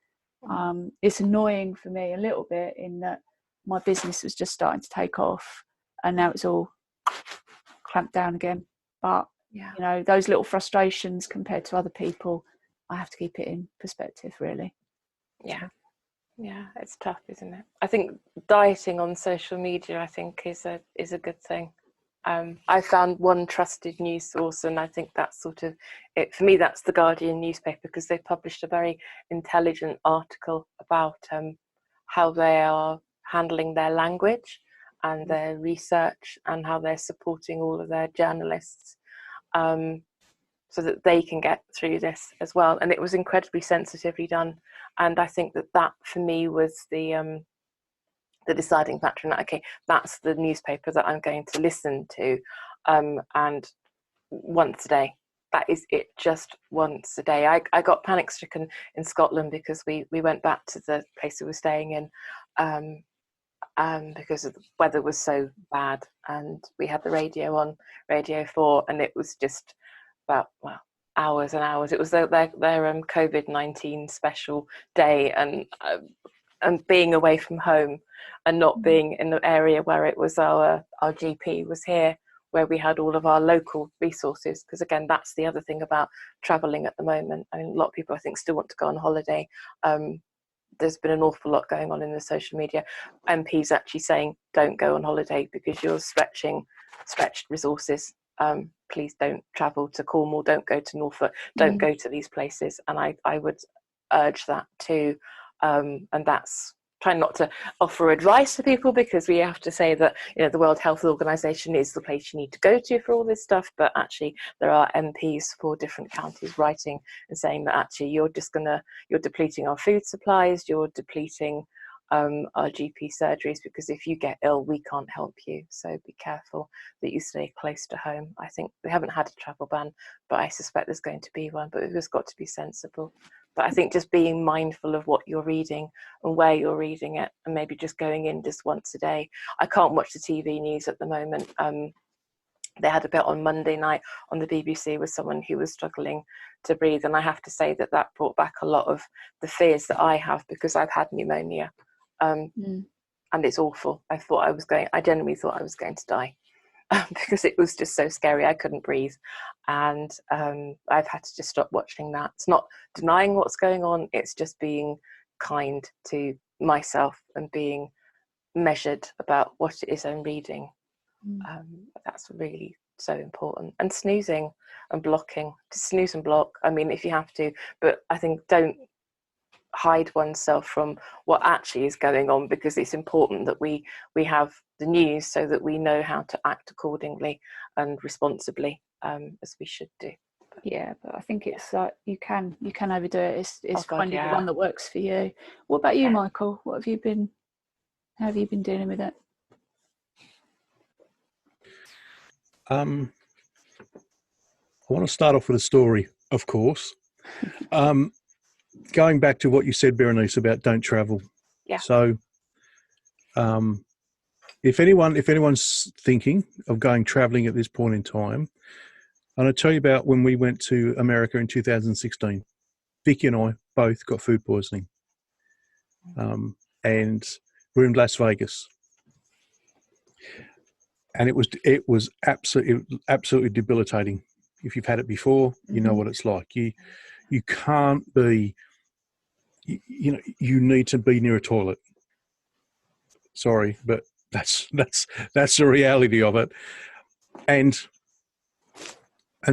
It's annoying for me a little bit in that my business was just starting to take off and now it's all clamped down again. But those little frustrations compared to other people, I have to keep it in perspective, really. Yeah, it's tough, isn't it? I think dieting on social media, I think, is a good thing. I found one trusted news source, and I think that's sort of it for me. That's the Guardian newspaper, because they published a very intelligent article about how they are handling their language and their research, and how they're supporting all of their journalists, so that they can get through this as well. And it was incredibly sensitively done. And I think that for me was the deciding factor in that. Okay, that's the newspaper that I'm going to listen to, and once a day. That is it, just once a day. I got panic stricken in Scotland because we went back to the place we were staying in, because the weather was so bad, and we had the radio on, Radio 4, and it was just about hours and hours. It was their Covid-19 special day, and being away from home and not being in the area where it was our GP was here, where we had all of our local resources. Because again, that's the other thing about traveling at the moment. I mean, a lot of people I think still want to go on holiday. There's been an awful lot going on in the social media. MPs actually saying don't go on holiday because you're stretched resources. Please don't travel to Cornwall, don't go to Norfolk, don't go to these places. And I would urge that too. And that's trying not to offer advice to people, because we have to say that the World Health Organization is the place you need to go to for all this stuff. But actually there are MPs for different counties writing and saying that actually you're depleting our food supplies, you're depleting our GP surgeries, because if you get ill, we can't help you. So be careful that you stay close to home. I think we haven't had a travel ban, but I suspect there's going to be one, but we've just got to be sensible. But I think just being mindful of what you're reading and where you're reading it, and maybe just going in just once a day. I can't watch the TV news at the moment. They had a bit on Monday night on the BBC with someone who was struggling to breathe, and I have to say that brought back a lot of the fears that I have, because I've had pneumonia. And it's awful. I genuinely thought I was going to die, because it was just so scary. I couldn't breathe, and I've had to just stop watching that. It's not denying what's going on, it's just being kind to myself and being measured about what it is I'm reading. That's really so important. And snoozing and blocking, just snooze and block, I mean, if you have to, but I think don't hide oneself from what actually is going on, because it's important that we have the news so that we know how to act accordingly and responsibly, as we should do. But I think it's like you can overdo it. It's finding the one that works for you. What about you, Michael? How have you been dealing with it? I want to start off with a story, of course. Going back to what you said, Berenice, about don't travel. Yeah. So, if anyone's thinking of going traveling at this point in time, I'm going to tell you about when we went to America in 2016. Vicky and I both got food poisoning, and we're in Las Vegas, and it was absolutely debilitating. If you've had it before, you know what it's like. You can't be, you need to be near a toilet. Sorry, but that's the reality of it. And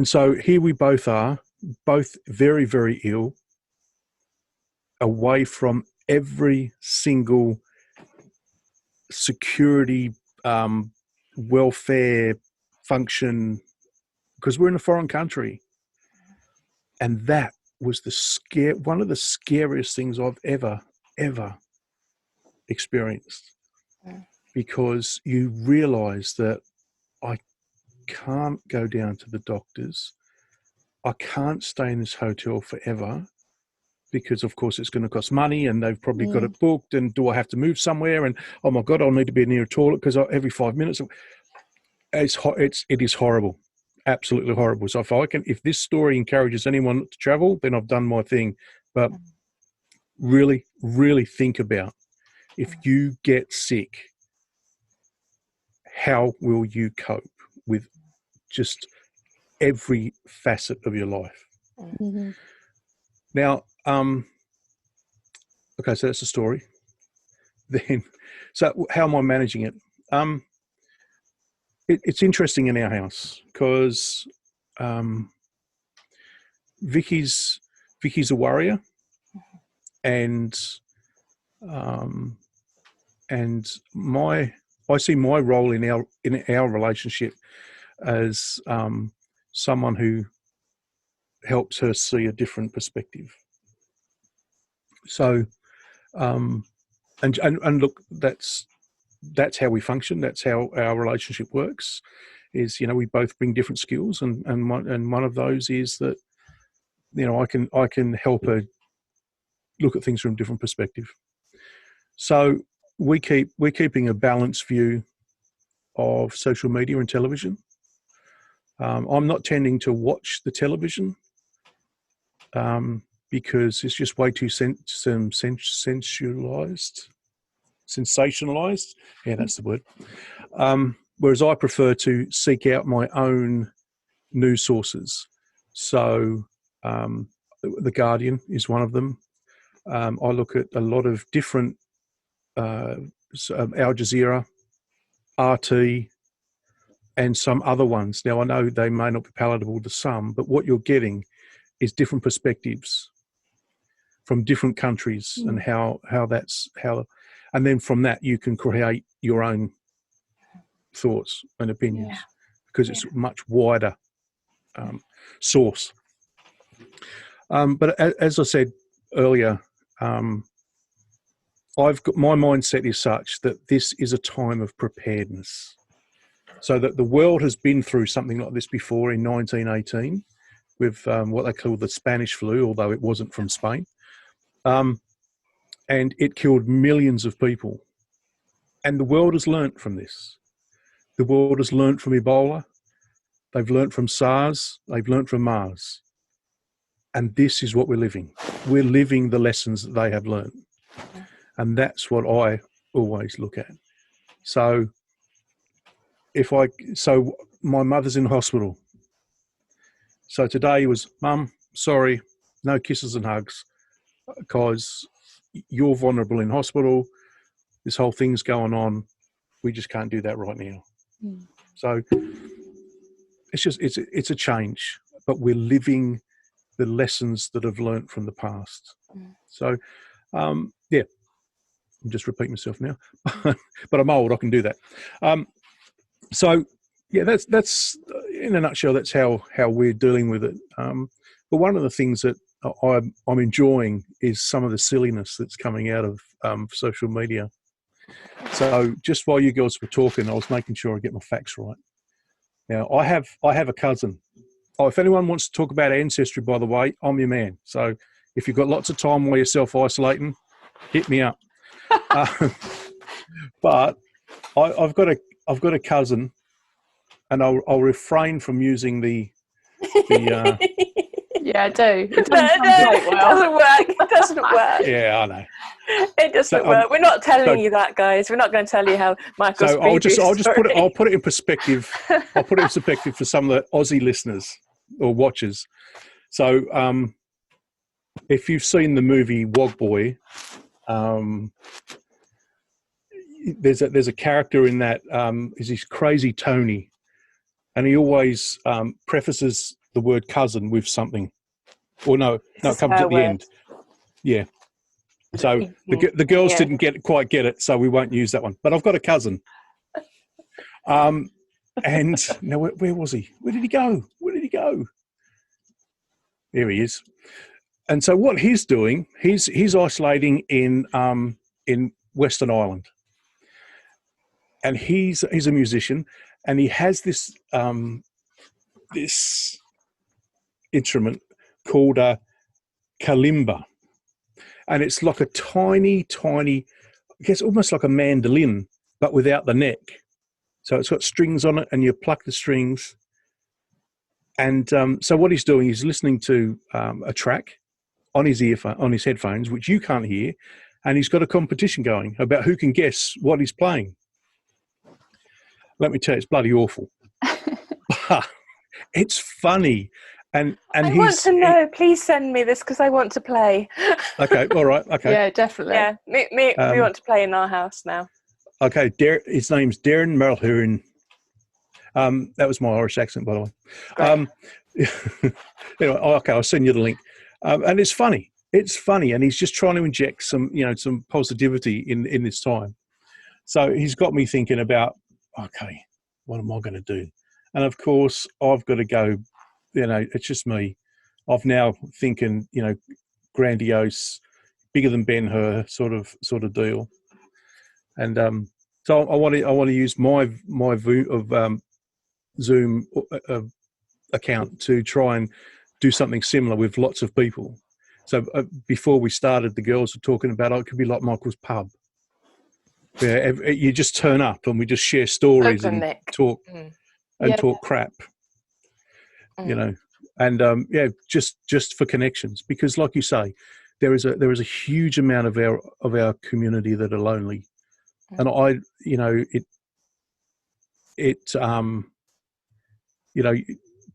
so here we both are, both very, very ill, away from every single security, welfare function, because we're in a foreign country. And that was one of the scariest things I've ever experienced, because you realize that I can't go down to the doctors. I can't stay in this hotel forever, because of course it's going to cost money, and they've probably got it booked, and do I have to move somewhere, and oh my God, I'll need to be near a toilet because every 5 minutes. It is horrible, absolutely horrible. So if this story encourages anyone to travel, then I've done my thing. But really, really think about, if you get sick, how will you cope with just every facet of your life? Mm-hmm. Now, okay, so that's the story. Then, so how am I managing it? It's interesting in our house because Vicky's a worrier, and I see my role in our relationship as someone who helps her see a different perspective. So, and look, that's how we function. That's how our relationship works. Is, we both bring different skills, and one of those is that, I can help her look at things from a different perspective. So we're keeping a balanced view of social media and television. I'm not tending to watch the television because it's just way too sensationalized. Yeah, that's the word. Whereas I prefer to seek out my own news sources. So The Guardian is one of them. I look at a lot of different Al Jazeera, RT, and some other ones. Now, I know they may not be palatable to some, but what you're getting is different perspectives from different countries, and how, and then from that you can create your own thoughts and opinions, because it's a much wider source. But as I said earlier, I've got, my mindset is such that this is a time of preparedness. So that the world has been through something like this before in 1918 with what they call the Spanish flu, although it wasn't from Spain. And it killed millions of people. And the world has learnt from this. The world has learnt from Ebola. They've learnt from SARS. They've learnt from MERS. And this is what we're living. We're living the lessons that they have learnt. And that's what I always look at. So my mother's in hospital. So today was, Mum, sorry, no kisses and hugs, because you're vulnerable in hospital. This whole thing's going on. We just can't do that right now. So it's a change, but we're living the lessons that have learnt from the past. So, yeah, I'm just repeating myself now, but I'm old. I can do that. So, yeah, that's in a nutshell. That's how we're dealing with it. But one of the things that I'm enjoying is some of the silliness that's coming out of social media. So, just while you girls were talking, I was making sure I get my facts right. Now, I have a cousin Oh, if anyone wants to talk about ancestry, by the way, I'm your man. So if you've got lots of time while you're self-isolating, hit me up. But I've got a cousin, and I'll refrain from using the Yeah, I do. It No, doesn't sound quite it well. doesn't work. It doesn't work. yeah, I know. It doesn't work. We're not telling you that, guys. We're not going to tell you how Michael's So I'll just story. I'll put it in perspective. I'll put it in perspective for some of the Aussie listeners or watchers. So if you've seen the movie Wog Boy, there's a character in that is this crazy Tony, and he always prefaces the word cousin with something, or no, it comes at the end. Yeah. So the girls didn't quite get it, so we won't use that one. But I've got a cousin. And now where was he? Where did he go? There he is. And so what he's doing, he's isolating in Western Island, and he's a musician, and he has this this instrument called a kalimba, and it's like a tiny, I guess almost like a mandolin, but without the neck. So it's got strings on it, and you pluck the strings. And so what he's doing is listening to a track on his headphones, which you can't hear, and he's got a competition going about who can guess what he's playing. Let me tell you, it's bloody awful. It's funny. And I want to know. Please send me this because I want to play. Okay, all right, okay. Yeah, definitely. Yeah, we want to play in our house now. Okay, his name's Darren Mulhern. That was my Irish accent, by the way. Anyway, okay, I'll send you the link. And it's funny. And he's just trying to inject some positivity in this time. So he's got me thinking about, okay, what am I going to do? And of course, I've got to go. It's just me. I've now thinking, grandiose, bigger than Ben-Hur sort of deal. And so I want to use my Zoom account to try and do something similar with lots of people. So before we started, the girls were talking about, it could be like Michael's pub, where you just turn up and we just share stories and talk talk crap, and just for connections, because like you say, there is a huge amount of our community that are lonely, and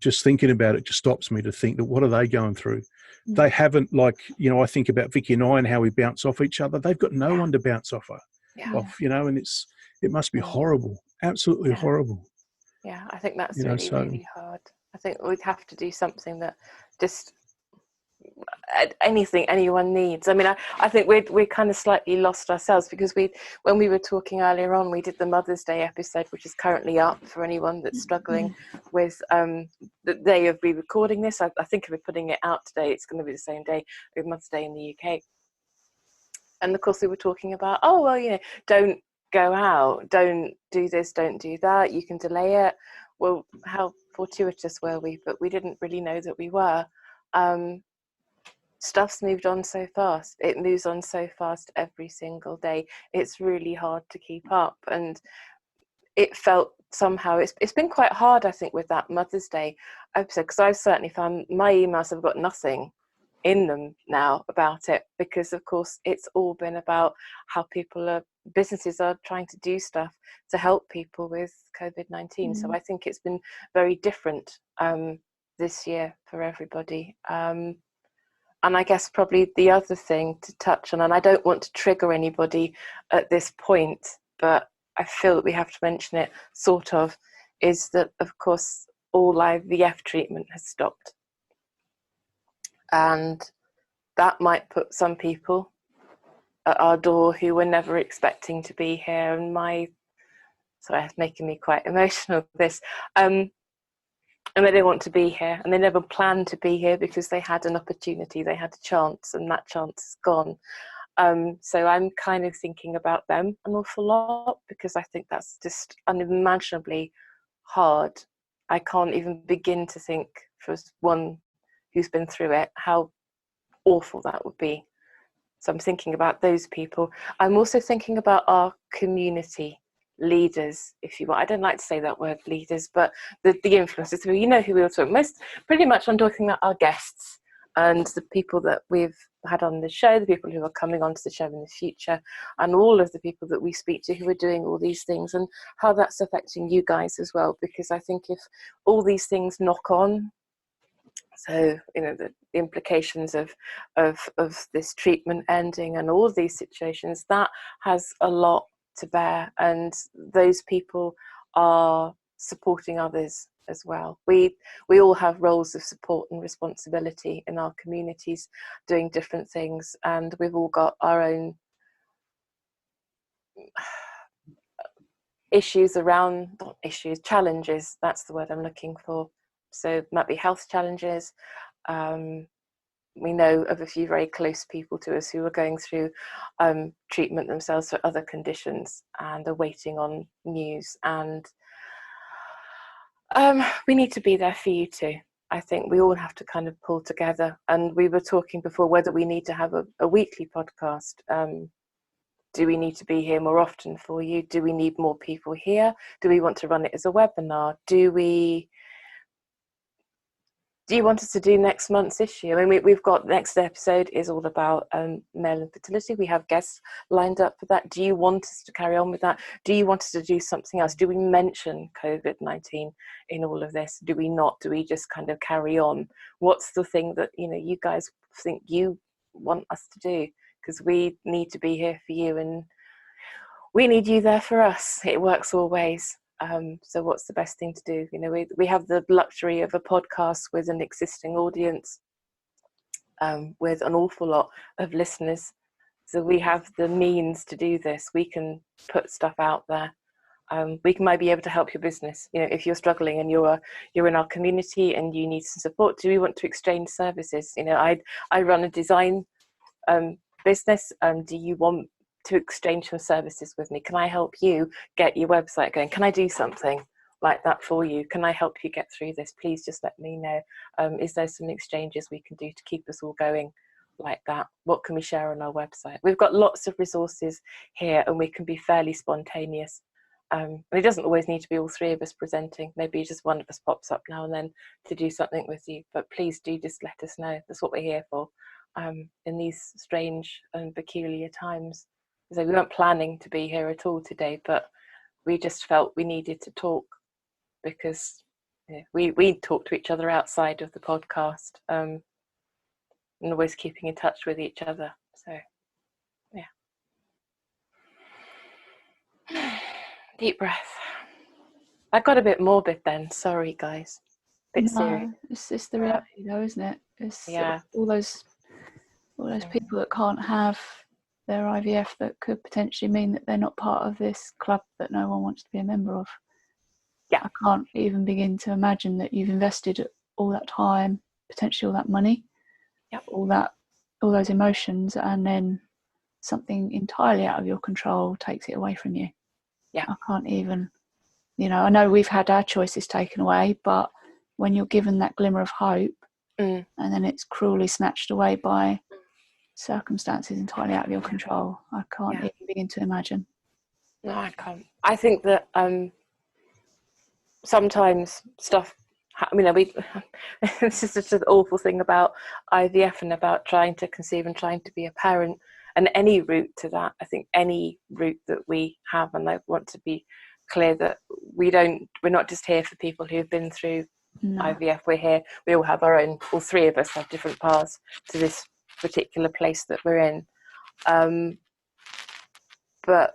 just thinking about it just stops me to think that what are they going through? They haven't, I think about Vicky and I and how we bounce off each other. They've got no one to bounce off and it must be horrible, absolutely horrible. Yeah, I think that's really hard. I think we'd have to do something that just anything anyone needs. I mean, I think we're kind of slightly lost ourselves, because when we were talking earlier on, we did the Mother's Day episode, which is currently up for anyone that's struggling with the day of re-recording this. I think if we're putting it out today, it's going to be the same day with Mother's Day in the UK. And of course we were talking about, don't go out, don't do this, don't do that, you can delay it. Well, how fortuitous were we? But we didn't really know that we were. Stuff's moved on so fast. It moves on so fast every single day. It's really hard to keep up. And it felt somehow, it's been quite hard, I think, with that Mother's Day episode, because I've certainly found my emails have got nothing in them now about it, because of course it's all been about how businesses are trying to do stuff to help people with COVID-19. So I think it's been very different this year for everybody. And I guess probably the other thing to touch on, and I don't want to trigger anybody at this point, but I feel that we have to mention it sort of, is that of course all IVF treatment has stopped. And that might put some people at our door who were never expecting to be here. And sorry, it's making me quite emotional, this. And they don't want to be here, and they never planned to be here because they had an opportunity, they had a chance, and that chance is gone. So I'm kind of thinking about them an awful lot, because I think that's just unimaginably hard I can't even begin to think, for one who's been through it, how awful that would be. So I'm thinking about those people. I'm also thinking about our community leaders, if you want. I don't like to say that word, leaders, but the influencers. You know who we were talking pretty much I'm talking about our guests and the people that we've had on the show, the people who are coming onto the show in the future, and all of the people that we speak to who are doing all these things, and how that's affecting you guys as well. Because I think if all these things knock on, so the implications of this treatment ending and all of these situations, that has a lot to bear, and those people are supporting others as well. We all have roles of support and responsibility in our communities, doing different things, and we've all got our own challenges, that's the word I'm looking for. So it might be health challenges. We know of a few very close people to us who are going through treatment themselves for other conditions and are waiting on news. And we need to be there for you too. I think we all have to kind of pull together. And we were talking before whether we need to have a weekly podcast. Do we need to be here more often for you? Do we need more people here? Do we want to run it as a webinar? Do you want us to do next month's issue? I mean, we've got next episode is all about male infertility. We have guests lined up for that. Do you want us to carry on with that? Do you want us to do something else? Do we mention COVID-19 in all of this? Do we not? Do we just kind of carry on? What's the thing that you guys think you want us to do? Because we need to be here for you, and we need you there for us. It works all ways. So what's the best thing to do? We have the luxury of a podcast with an existing audience, with an awful lot of listeners. So we have the means to do this. We can put stuff out there. We might be able to help your business. If you're struggling and you're in our community and you need some support, do we want to exchange services? I run a design business. Do you want to exchange some services with me? Can I help you get your website going? Can I do something like that for you? Can I help you get through this? Please just let me know. Is there some exchanges we can do to keep us all going like that? What can we share on our website? We've got lots of resources here, and we can be fairly spontaneous. And it doesn't always need to be all three of us presenting. Maybe just one of us pops up now and then to do something with you. But please do just let us know. That's what we're here for in these strange and peculiar times. So we weren't planning to be here at all today, but we just felt we needed to talk, because we talk to each other outside of the podcast, and always keeping in touch with each other. So yeah. Deep breath. I got a bit morbid then. Sorry, guys. Bit serious. It's the reality, though, isn't it? It's all those people that can't have their IVF, that could potentially mean that they're not part of this club that no one wants to be a member of. Yeah. I can't even begin to imagine that you've invested all that time, potentially all that money, all those emotions, and then something entirely out of your control takes it away from you. Yeah. I can't even, I know we've had our choices taken away, but when you're given that glimmer of hope, and then it's cruelly snatched away by circumstances entirely out of your control, I can't even begin to imagine. No, I can't. I think that sometimes stuff, this is just an awful thing about IVF and about trying to conceive and trying to be a parent, and any route to that. I think any route that we have, and I want to be clear that we're not just here for people who've been through IVF. We're here, we all have our own, all three of us have different paths to this particular place that we're in. But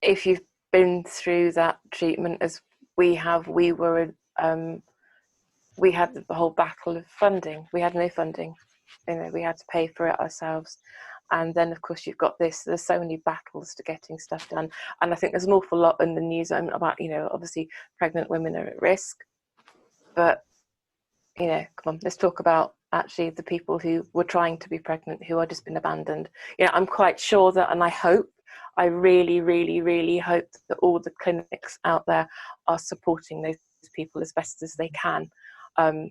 if you've been through that treatment as we have, we had the whole battle of funding. We had no funding. We had to pay for it ourselves. And then, of course, you've got this. There's so many battles to getting stuff done. And I think there's an awful lot in the news about, obviously pregnant women are at risk. But, come on, let's talk about actually the people who were trying to be pregnant, who are just been abandoned. I'm quite sure that, and I really, really, really hope that all the clinics out there are supporting those people as best as they can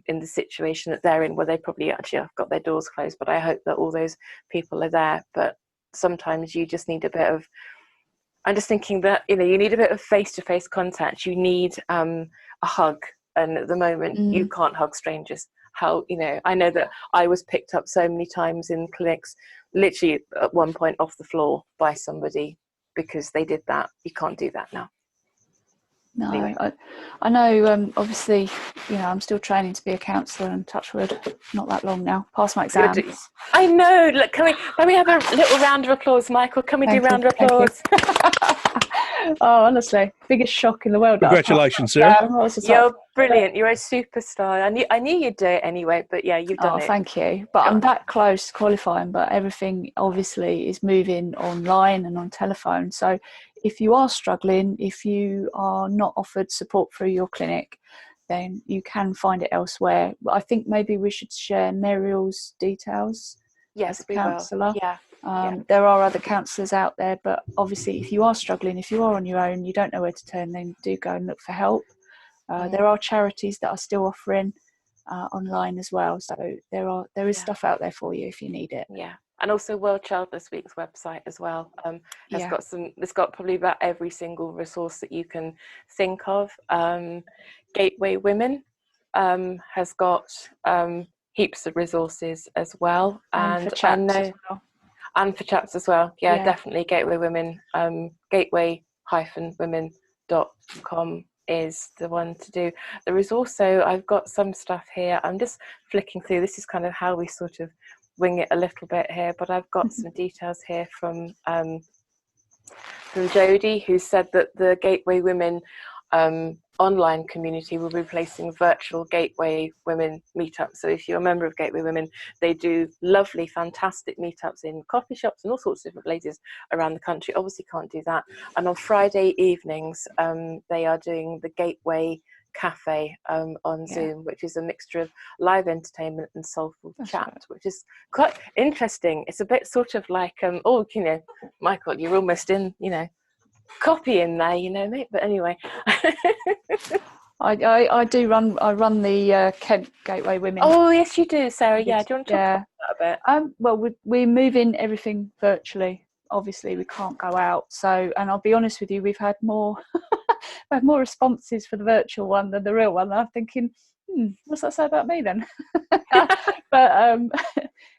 in the situation that they're in, where they probably actually have got their doors closed. But I hope that all those people are there. But sometimes you just need a bit of, I'm just thinking that, you need a bit of face-to-face contact. You need a hug. And at the moment, you can't hug strangers. I know that I was picked up so many times in clinics, literally at one point off the floor by somebody because they did that. You can't do that now. No, Anyway. I know, obviously, I'm still training to be a counsellor, and touch wood, not that long now, passed my exams. I know. Look, can we have a little round of applause, Michael? Can we do a round of applause? Oh, honestly, biggest shock in the world. Congratulations, Sarah. You're brilliant. You're a superstar. I knew you'd do it anyway, but yeah, you've done it. Oh, thank you. But I'm that close to qualifying, but everything obviously is moving online and on telephone. So if you are struggling, if you are not offered support through your clinic, then you can find it elsewhere. I think maybe we should share Muriel's details. Yes, as a counsellor. Yeah. There are other counsellors out there, but obviously if you are struggling, if you are on your own, you don't know where to turn, then do go and look for help. There are charities that are still offering online as well, so there is stuff out there for you if you need it. Yeah. And also World Childless Week's website as well it's got probably about every single resource that you can think of. Gateway Women has got heaps of resources as well, and for chaps as well. And for chaps as well. Yeah, definitely. Gateway Women, gateway-women.com is the one to do. There is also, I've got some stuff here. I'm just flicking through. This is kind of how we sort of wing it a little bit here, but I've got some details here from Jodie, who said that the Gateway Women online community will be replacing virtual Gateway Women meetups. So if you're a member of Gateway Women, they do lovely, fantastic meetups in coffee shops and all sorts of different places around the country. Obviously can't do that. And on Friday evenings, they are doing the Gateway Cafe on Zoom, which is a mixture of live entertainment and soulful chat, which is quite interesting. It's a bit sort of like, Michael, you're almost in, copy in there, mate. But anyway, I run the Kent Gateway Women. Oh yes, you do, Sarah. Yeah, do you want to talk about that a bit? Well, we're moving everything virtually. Obviously, we can't go out. So, and I'll be honest with you, we've had more responses for the virtual one than the real one. I'm thinking, what's that say about me then? But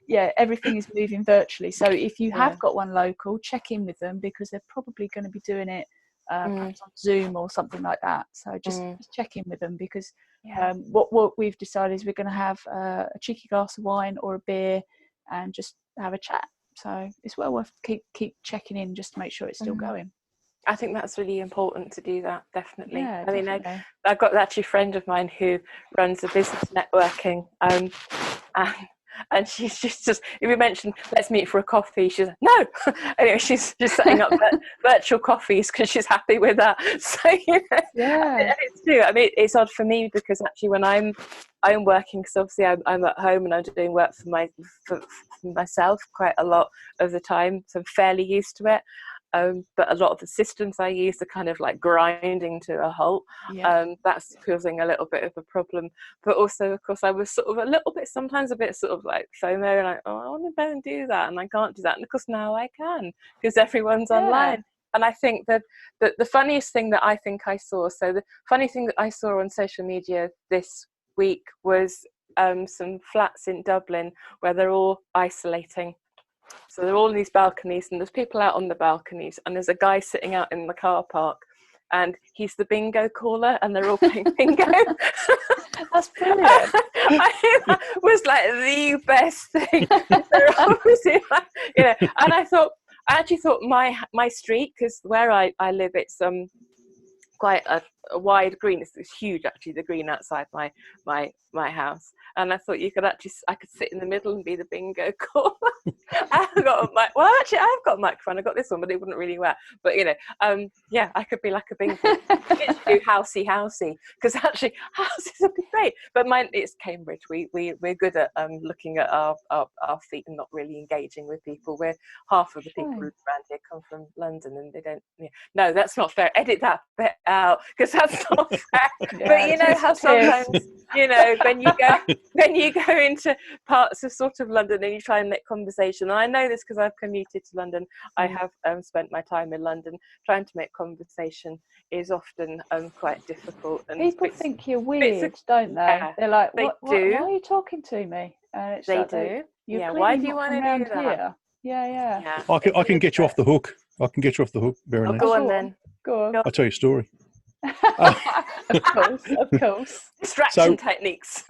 yeah, everything is moving virtually. So if you have got one local, check in with them, because they're probably going to be doing it perhaps on Zoom or something like that. So just check in with them, because what we've decided is we're going to have a cheeky glass of wine or a beer and just have a chat. So it's well worth keep checking in just to make sure it's still going. I think that's really important to do that, definitely. Yeah, I mean, I've got actually a friend of mine who runs a business networking, and she's just if we mention let's meet for a coffee, she's like, no. Anyway, she's just setting up virtual coffees because she's happy with that. So it's true. I mean, it's odd for me because actually when I'm working, because obviously I'm at home and I'm doing work for myself quite a lot of the time, so I'm fairly used to it. But a lot of the systems I use are kind of like grinding to a halt. That's causing a little bit of a problem. But also, of course, I was sort of sometimes a bit sort of like FOMO, and I want to go and do that, and I can't do that. And of course now I can, because everyone's online. And I think that the funniest thing that I think I saw, so the funny thing that I saw on social media this week was some flats in Dublin where they're all isolating. So they're all in these balconies, and there's people out on the balconies, and there's a guy sitting out in the car park, and he's the bingo caller, and they're all playing bingo. That's brilliant. That was like the best thing. They're obviously like, and I actually thought my street, because where I live, it's quite a wide green. It's huge, actually, the green outside my house. And I thought I could sit in the middle and be the bingo caller. I've got a mic. Well, actually, I've got a microphone. I got this one, but it wouldn't really work. But I could be like a bingo. Do housey, because actually houses would be great. But mine, it's Cambridge. We're good at looking at our feet and not really engaging with people. We're half of the people around here come from London, and they don't. No, that's not fair. Edit that bit out, because that's not fair. Yeah, But you know cheers, how cheers. sometimes, you know, when you go into parts of sort of London and you try and make conversation, and I know this because I've commuted to London, I have spent my time in London, trying to make conversation is often quite difficult. And People think you're weird, don't they? Yeah, They're like, they what, do. why are you talking to me? And it's They like, do. you're Yeah, clearly why do you not want from to do around that? here. Yeah. Yeah. I can get you off the hook. I can get you off the hook, Oh, Berenice. go on then. Go on. I'll tell you a story. Of course. Distraction So- techniques.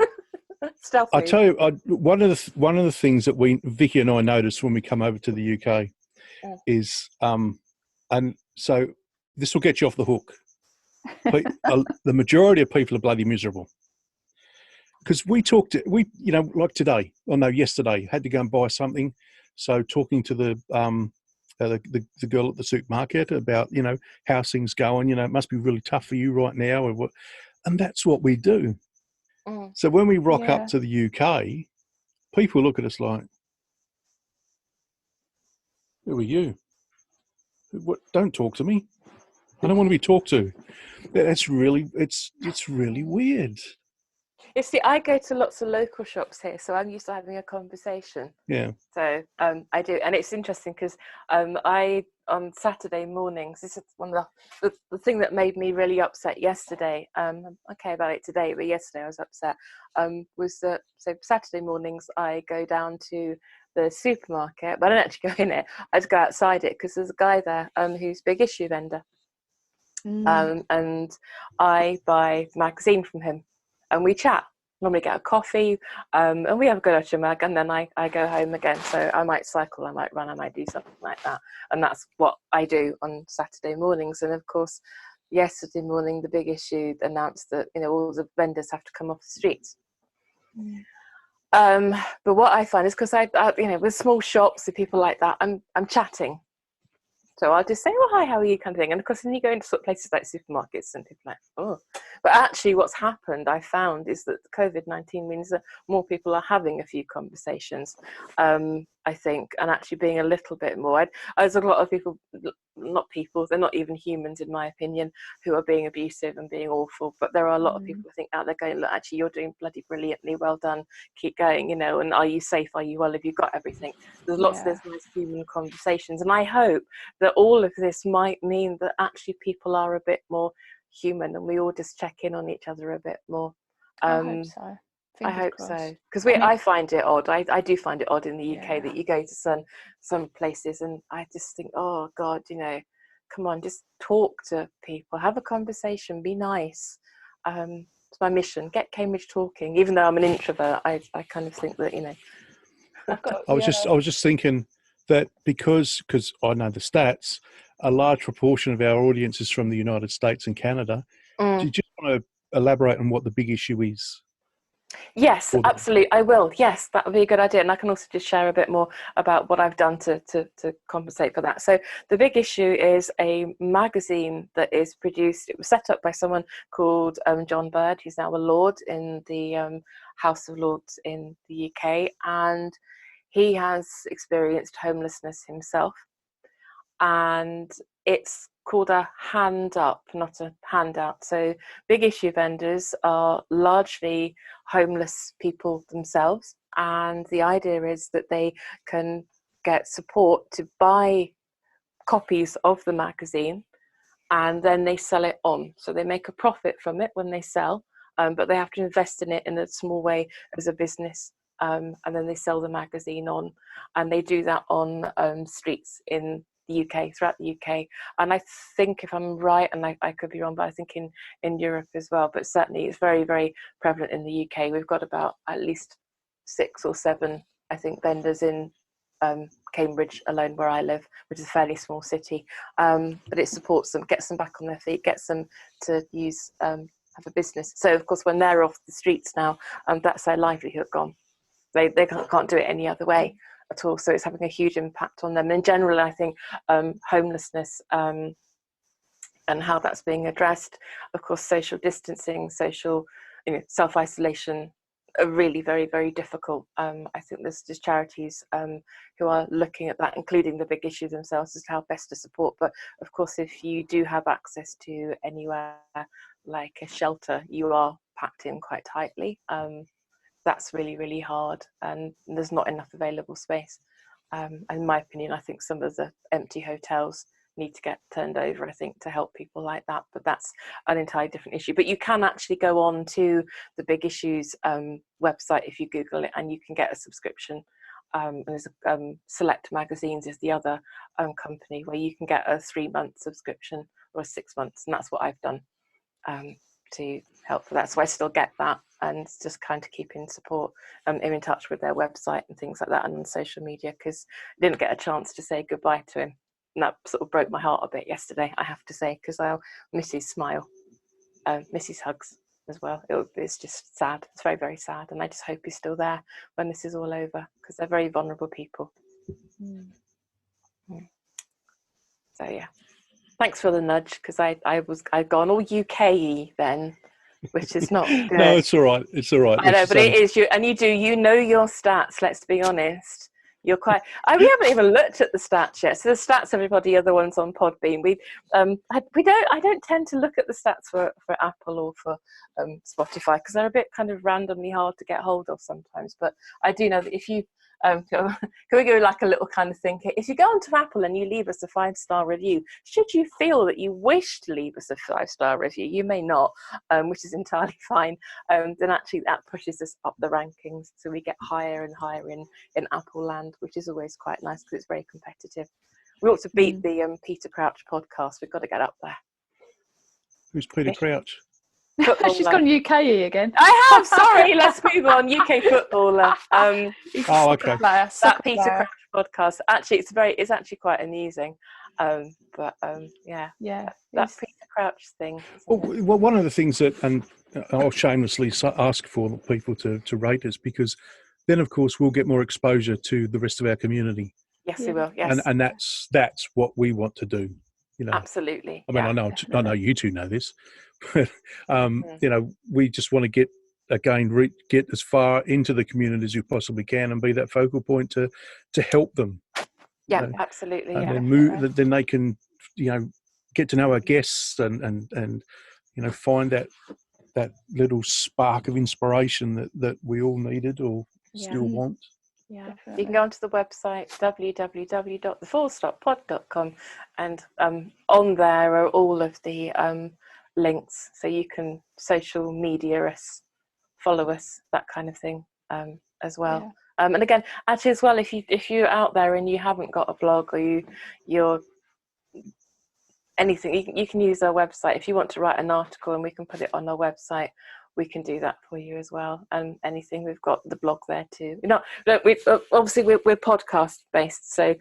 Stealth I move. tell you, one of the things that Vicky and I noticed when we come over to the UK is, and so this will get you off the hook. The majority of people are bloody miserable because yesterday had to go and buy something. So talking to the girl at the supermarket about how's things going. It must be really tough for you right now, or what, and that's what we do. So when we rock up to the UK, people look at us like, "Who are you? What? Don't talk to me. I don't want to be talked to." It's really weird. You see, I go to lots of local shops here, so I'm used to having a conversation. Yeah. So I do, and it's interesting because I on Saturday mornings. This is one of the thing that made me really upset yesterday. I'm okay about it today, but yesterday I was upset. Was that so Saturday mornings I go down to the supermarket, but I don't actually go in it. I just go outside it because there's a guy there who's a big issue vendor, and I buy a magazine from him, and we chat. Normally get a coffee, and we have a good mug, and then I go home again. So I might cycle, I might run, I might do something like that, and that's what I do on Saturday mornings. And of course, yesterday morning, the big issue announced that all the vendors have to come off the streets. But what I find is because I with small shops and people like that, I'm chatting. So I'll just say, "Oh, hi, how are you?" kind of thing. And of course, then you go into sort of places like supermarkets and people are like, "Oh." But actually what's happened, I found, is that COVID-19 means that more people are having a few conversations, I think, and actually being a little bit more. There's a lot of people, they're not even humans in my opinion, who are being abusive and being awful. But there are a lot of people I think out there going, "Look, actually, you're doing bloody brilliantly, well done, keep going, and are you safe? Are you well? Have you got everything?" There's lots of those nice human conversations. And I hope that all of this might mean that actually people are a bit more human and we all just check in on each other a bit more. I hope so. I hope crossed. so, because I find it odd. I do find it odd in the UK that you go to some places and I just think, oh God, come on, just talk to people, have a conversation, be nice. It's my mission. Get Cambridge talking. Even though I'm an introvert, I kind of think that I was just thinking that because I know the stats, a large proportion of our audience is from the United States and Canada. Do you just want to elaborate on what the big issue is? Yes, absolutely. I will. Yes, that would be a good idea. And I can also just share a bit more about what I've done to compensate for that. So the big issue is a magazine that is produced. It was set up by someone called John Bird, who's now a Lord in the House of Lords in the UK. And he has experienced homelessness himself. And it's called a hand up, not a handout. So big issue vendors are largely homeless people themselves, and the idea is that they can get support to buy copies of the magazine and then they sell it on. So they make a profit from it when they sell, but they have to invest in it in a small way as a business, and then they sell the magazine on, and they do that on streets in the UK, throughout the UK. And I think, if I'm right, and I could be wrong, but I think in Europe as well, but certainly it's very, very prevalent in the UK. We've got about at least 6 or 7, I think, vendors in Cambridge alone, where I live, which is a fairly small city. But it supports them, gets them back on their feet, gets them to use, have a business. So of course, when they're off the streets now, that's their livelihood gone. They can't do it any other way at all. So it's having a huge impact on them. In general, I think homelessness and how that's being addressed, of course, social distancing, self-isolation, are really very, very difficult. I think there's just charities who are looking at that, including the big issue themselves, as to how best to support. But of course, if you do have access to anywhere like a shelter, you are packed in quite tightly. That's really, really hard, and there's not enough available space. In my opinion, I think some of the empty hotels need to get turned over, I think, to help people like that, but that's an entirely different issue. But you can actually go on to the Big Issues website if you Google it, and you can get a subscription. And there's Select Magazines is the other company where you can get a 3-month subscription or 6 months, and that's what I've done to help for that. So I still get that, and just kind of keep in support. I'm in touch with their website and things like that, and on social media, because I didn't get a chance to say goodbye to him. And that sort of broke my heart a bit yesterday, I have to say, because I'll miss his smile, miss his hugs as well. It's just sad. It's very, very sad. And I just hope he's still there when this is all over, because they're very vulnerable people. So yeah, thanks for the nudge, because I'd gone all UK then, which is not good. No, it's all right. It's all right. I know, but it is you, and you know your stats. Let's be honest. You're quite. We haven't even looked at the stats yet. So the stats, everybody, are the ones on Podbean. We don't. I don't tend to look at the stats for Apple or for Spotify, because they're a bit kind of randomly hard to get hold of sometimes. But I do know that if you can we go like a little kind of thing? If you go onto Apple and you leave us a 5-star review, should you feel that you wish to leave us a 5-star review, you may not, which is entirely fine. Then actually that pushes us up the rankings, so we get higher and higher in Apple land, which is always quite nice because it's very competitive. We ought to beat the Peter Crouch podcast. We've got to get up there. Who's Peter Crouch? She's gone UK again. I have. Sorry, let's move on. UK footballer. Okay. That Peter Crouch podcast. Actually, it's actually quite amusing. Yeah. That Peter Crouch thing. Well, one of the things that, and I'll shamelessly ask for people to rate us, because then of course we'll get more exposure to the rest of our community. Yes, we will. Yes, and that's what we want to do. You know, absolutely. I mean, I know you two know this, but you know, we just want to get as far into the community as you possibly can, and be that focal point to help them. Yeah, you know? Absolutely. And then they can, you know, get to know our guests and you know, find that little spark of inspiration that we all needed or still want. Yeah, definitely. You can go onto the website www.thefullstoppod.com, and on there are all of the links, so you can social media us, follow us, that kind of thing, as well. And again, actually as well, if you're out there and you haven't got a blog, or you're anything, you can use our website. If you want to write an article and we can put it on our website, we can do that for you as well. And anything, we've got the blog there too. Obviously we're podcast based, so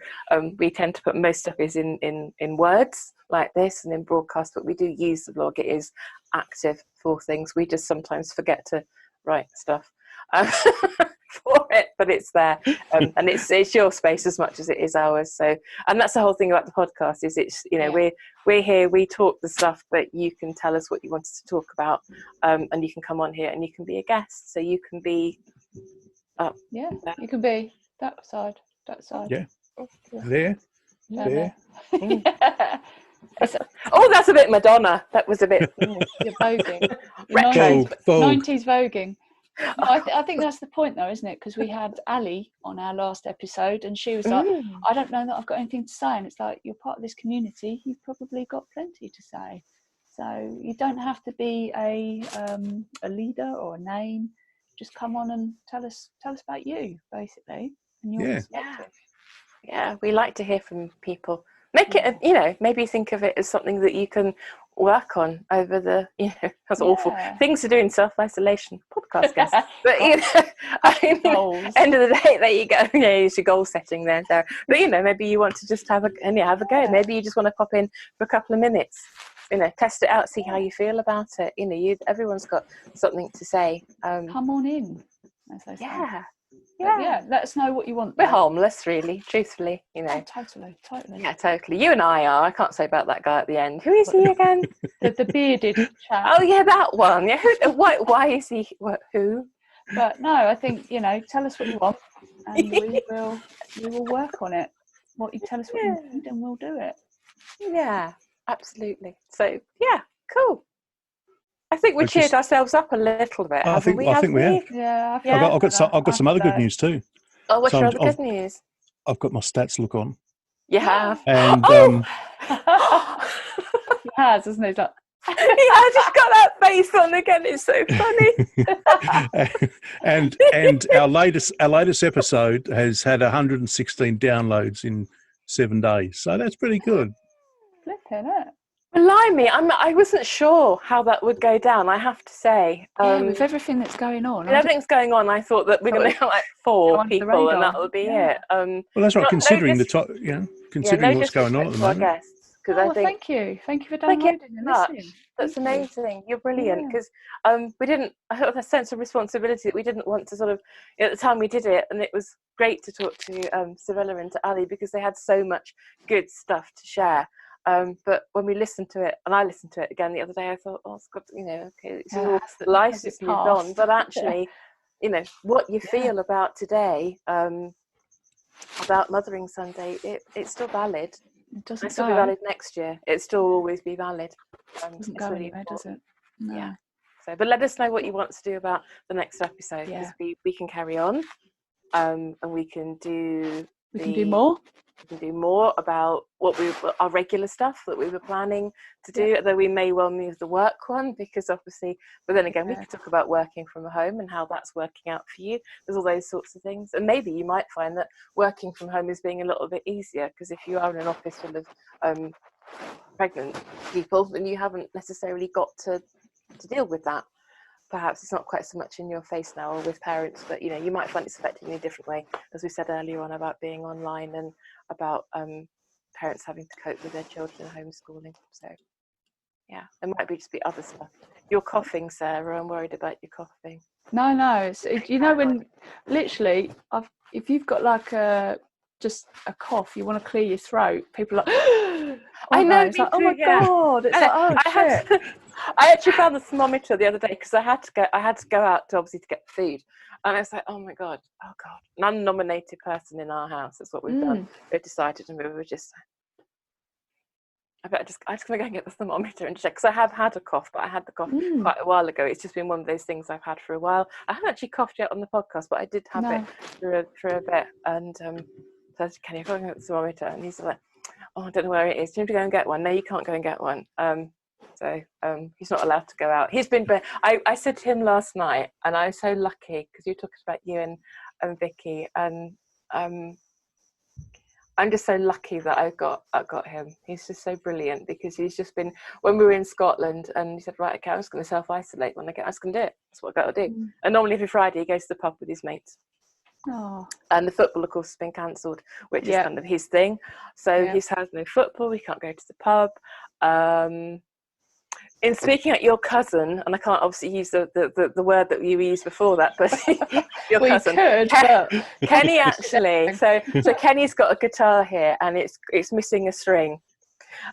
we tend to put most stuff is in words like this and in broadcast, but we do use the blog. It is active for things. We just sometimes forget to write stuff for it, but it's there, and it's your space as much as it is ours. So, and that's the whole thing about the podcast, is it's, you know, we're here, we talk the stuff, but you can tell us what you want us to talk about, and you can come on here and you can be a guest, so you can be you can be that side there. Oh, that's a bit Madonna. That was a bit you're voguing. Vogue. 90s voguing. No, I think that's the point though, isn't it? Because we had Ali on our last episode, and she was like, I don't know that I've got anything to say. And it's like, you're part of this community, you've probably got plenty to say. So you don't have to be a leader or a name. Just come on and tell us about you, basically, and your perspective. Yeah, we like to hear from people. Make it, you know, maybe think of it as something that you can work on over the, you know, that's awful things to do in self-isolation, podcast guests. But, you know, I mean, end of the day, there you go. Yeah, it's your goal setting there, Sarah. But, you know, maybe you want to just have a go. Maybe you just want to pop in for a couple of minutes, you know, test it out, see how you feel about it. You know, everyone's got something to say. Come on in, as they say. Yeah, let us know what you want. We're harmless, really, truthfully, you know. Oh, totally. Yeah, totally. You and I are. I can't say about that guy at the end. Who is he again? the bearded chap. Oh yeah, that one. Yeah. Why is he? Who? But no, I think, you know, tell us what you want, and we will work on it. What you tell us what you need, and we'll do it. Yeah, absolutely. So yeah, cool. I think we I cheered just- ourselves up a little bit, I haven't think- we? I think we have. Yeah, I Yeah. I've got some other good news too. Oh, what's So your other I've- good news? I've got my stats look on, You have. and Oh! He has, isn't he? He's like, Yeah, I just got that face on again. It's so funny. and our latest episode has had 116 downloads in 7 days, so that's pretty good. flipping it. Blimey, I wasn't sure how that would go down, I have to say. Yeah, with everything that's going on. With everything's going on, I thought that we're going to have like 4 under the people and radar. that would be Yeah. it. Well, that's right. No Considering disrespect considering no what's going on at the disrespect to our moment. guests, because I think thank you. Thank you for Thank you downloading and much. listening. That's Thank you. amazing. You're brilliant, Yeah. because I felt a sense of responsibility that we didn't want to sort of, at the time we did it, and it was great to talk to Savilla and to Ali because they had so much good stuff to share. But when we listened to it, and I listened to it again the other day, I thought, oh, it's got, okay, it's all life has has its moved on, past. but actually, what you feel about today, about Mothering Sunday, it's still valid. It doesn't It'll still go. be valid next year. It'll still always be valid. It doesn't It's go really anywhere, does important. it? No. Yeah. So, but let us know what you want to do about the next episode, because we can carry on, and we can do more. We can do more about our regular stuff that we were planning to do, although we may well move the work one, because obviously, but then again, we could talk about working from home and how that's working out for you. There's all those sorts of things. And maybe you might find that working from home is being a little bit easier, because if you are in an office full of pregnant people, then you haven't necessarily got to deal with that. Perhaps it's not quite so much in your face now, or with parents, but you might find it's affecting you in a different way, as we said earlier on about being online and about parents having to cope with their children homeschooling. So yeah, there might just be other stuff. You're coughing, Sarah. I'm worried about you coughing. No, when literally, if you've got like just a cough, you want to clear your throat, people are like, I know, it's like, oh my god, it's like, oh shit. I actually found the thermometer the other day, because I had to go out to obviously to get food, and I was like, oh god, an unnominated person in our house. That's what we've done. We've decided, and we were just, I'm just gonna go and get the thermometer and check, because I have had a cough, but I had the cough quite a while ago. It's just been one of those things I've had for a while. I haven't actually coughed yet on the podcast, but I did have it for a bit, and so I said, can you go and get the thermometer? And he's like, oh, I don't know where it is. Do you need to go and get one? No, you can't go and get one. So he's not allowed to go out. He's been. I said to him last night, and I was so lucky, because you talked about you and Vicky, and I'm just so lucky that I got him. He's just so brilliant, because he's just been, when we were in Scotland, and he said, right, okay, I'm just going to self-isolate when I get. I was going to do it. That's what I've got to do. And normally every Friday he goes to the pub with his mates. Oh. And the football, of course, has been cancelled, which is kind of his thing. So he's had no football. We can't go to the pub. In speaking at your cousin, and I can't obviously use the word that you used before that, but your cousin, Kenny actually. So Kenny's got a guitar here, and it's missing a string.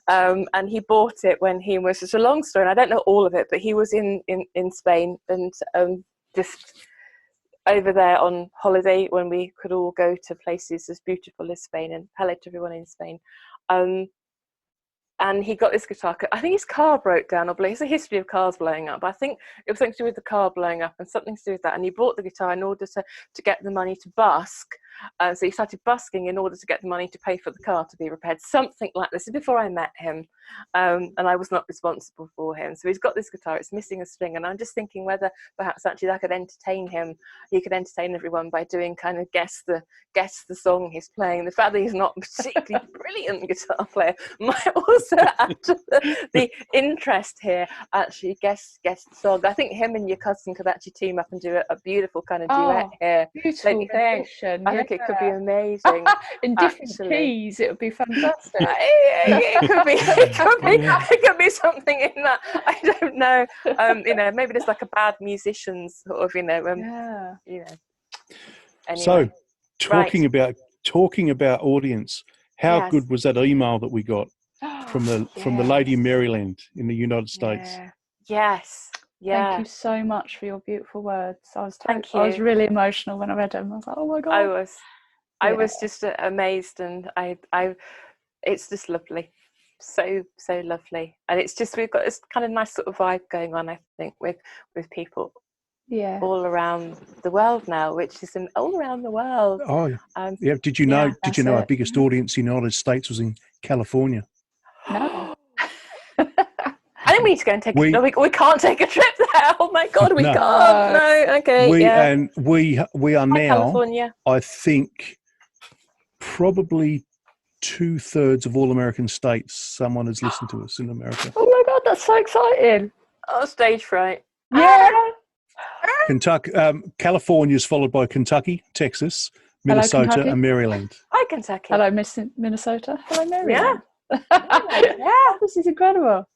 And he bought it when he was, it's a long story, and I don't know all of it, but he was in Spain, and just over there on holiday when we could all go to places as beautiful as Spain, and hello to everyone in Spain. And he got this guitar. I think his car broke down, or it's a history of cars blowing up. I think it was something to do with the car blowing up, and something to do with that. And he bought the guitar in order to get the money to busk. So he started busking in order to get the money to pay for the car to be repaired. Something like this. Before I met him, and I was not responsible for him. So he's got this guitar. It's missing a string, and I'm just thinking whether perhaps actually that could entertain him. He could entertain everyone by doing kind of guess the song he's playing. The fact that he's not a particularly brilliant guitar player might also add to the interest here. Actually, guess the song. I think him and your cousin could actually team up and do a beautiful kind of duet here. Beautiful rendition. I think it could be amazing. In different keys, it would be fantastic. It could be something in that. I don't know. Maybe there's like a bad musicians sort of. Anyway. So, talking about audience, how good was that email that we got from the lady in Maryland in the United States? Yes. Yeah. Thank you so much for your beautiful words. I was really emotional when I read them. I was like, oh my god. I was just amazed, and I it's just lovely. so lovely. And it's just, we've got this kind of nice sort of vibe going on, I think, with people all around the world now, which is all around the world. Oh, yeah. Did you know our it. biggest audience in the United States was in California? No. I think we need to go and take a trip. We can't take a trip there. Oh my God, we can't. No, okay. And we are now, California. I think, probably 2/3 of all American states, someone has listened to us in America. Oh my God, that's so exciting. Oh, stage fright. Yeah. Kentucky, California is followed by Kentucky, Texas, Minnesota, Kentucky. and Maryland. Hi, Kentucky. Hello, Minnesota. Hello, Maryland. Yeah. This is incredible.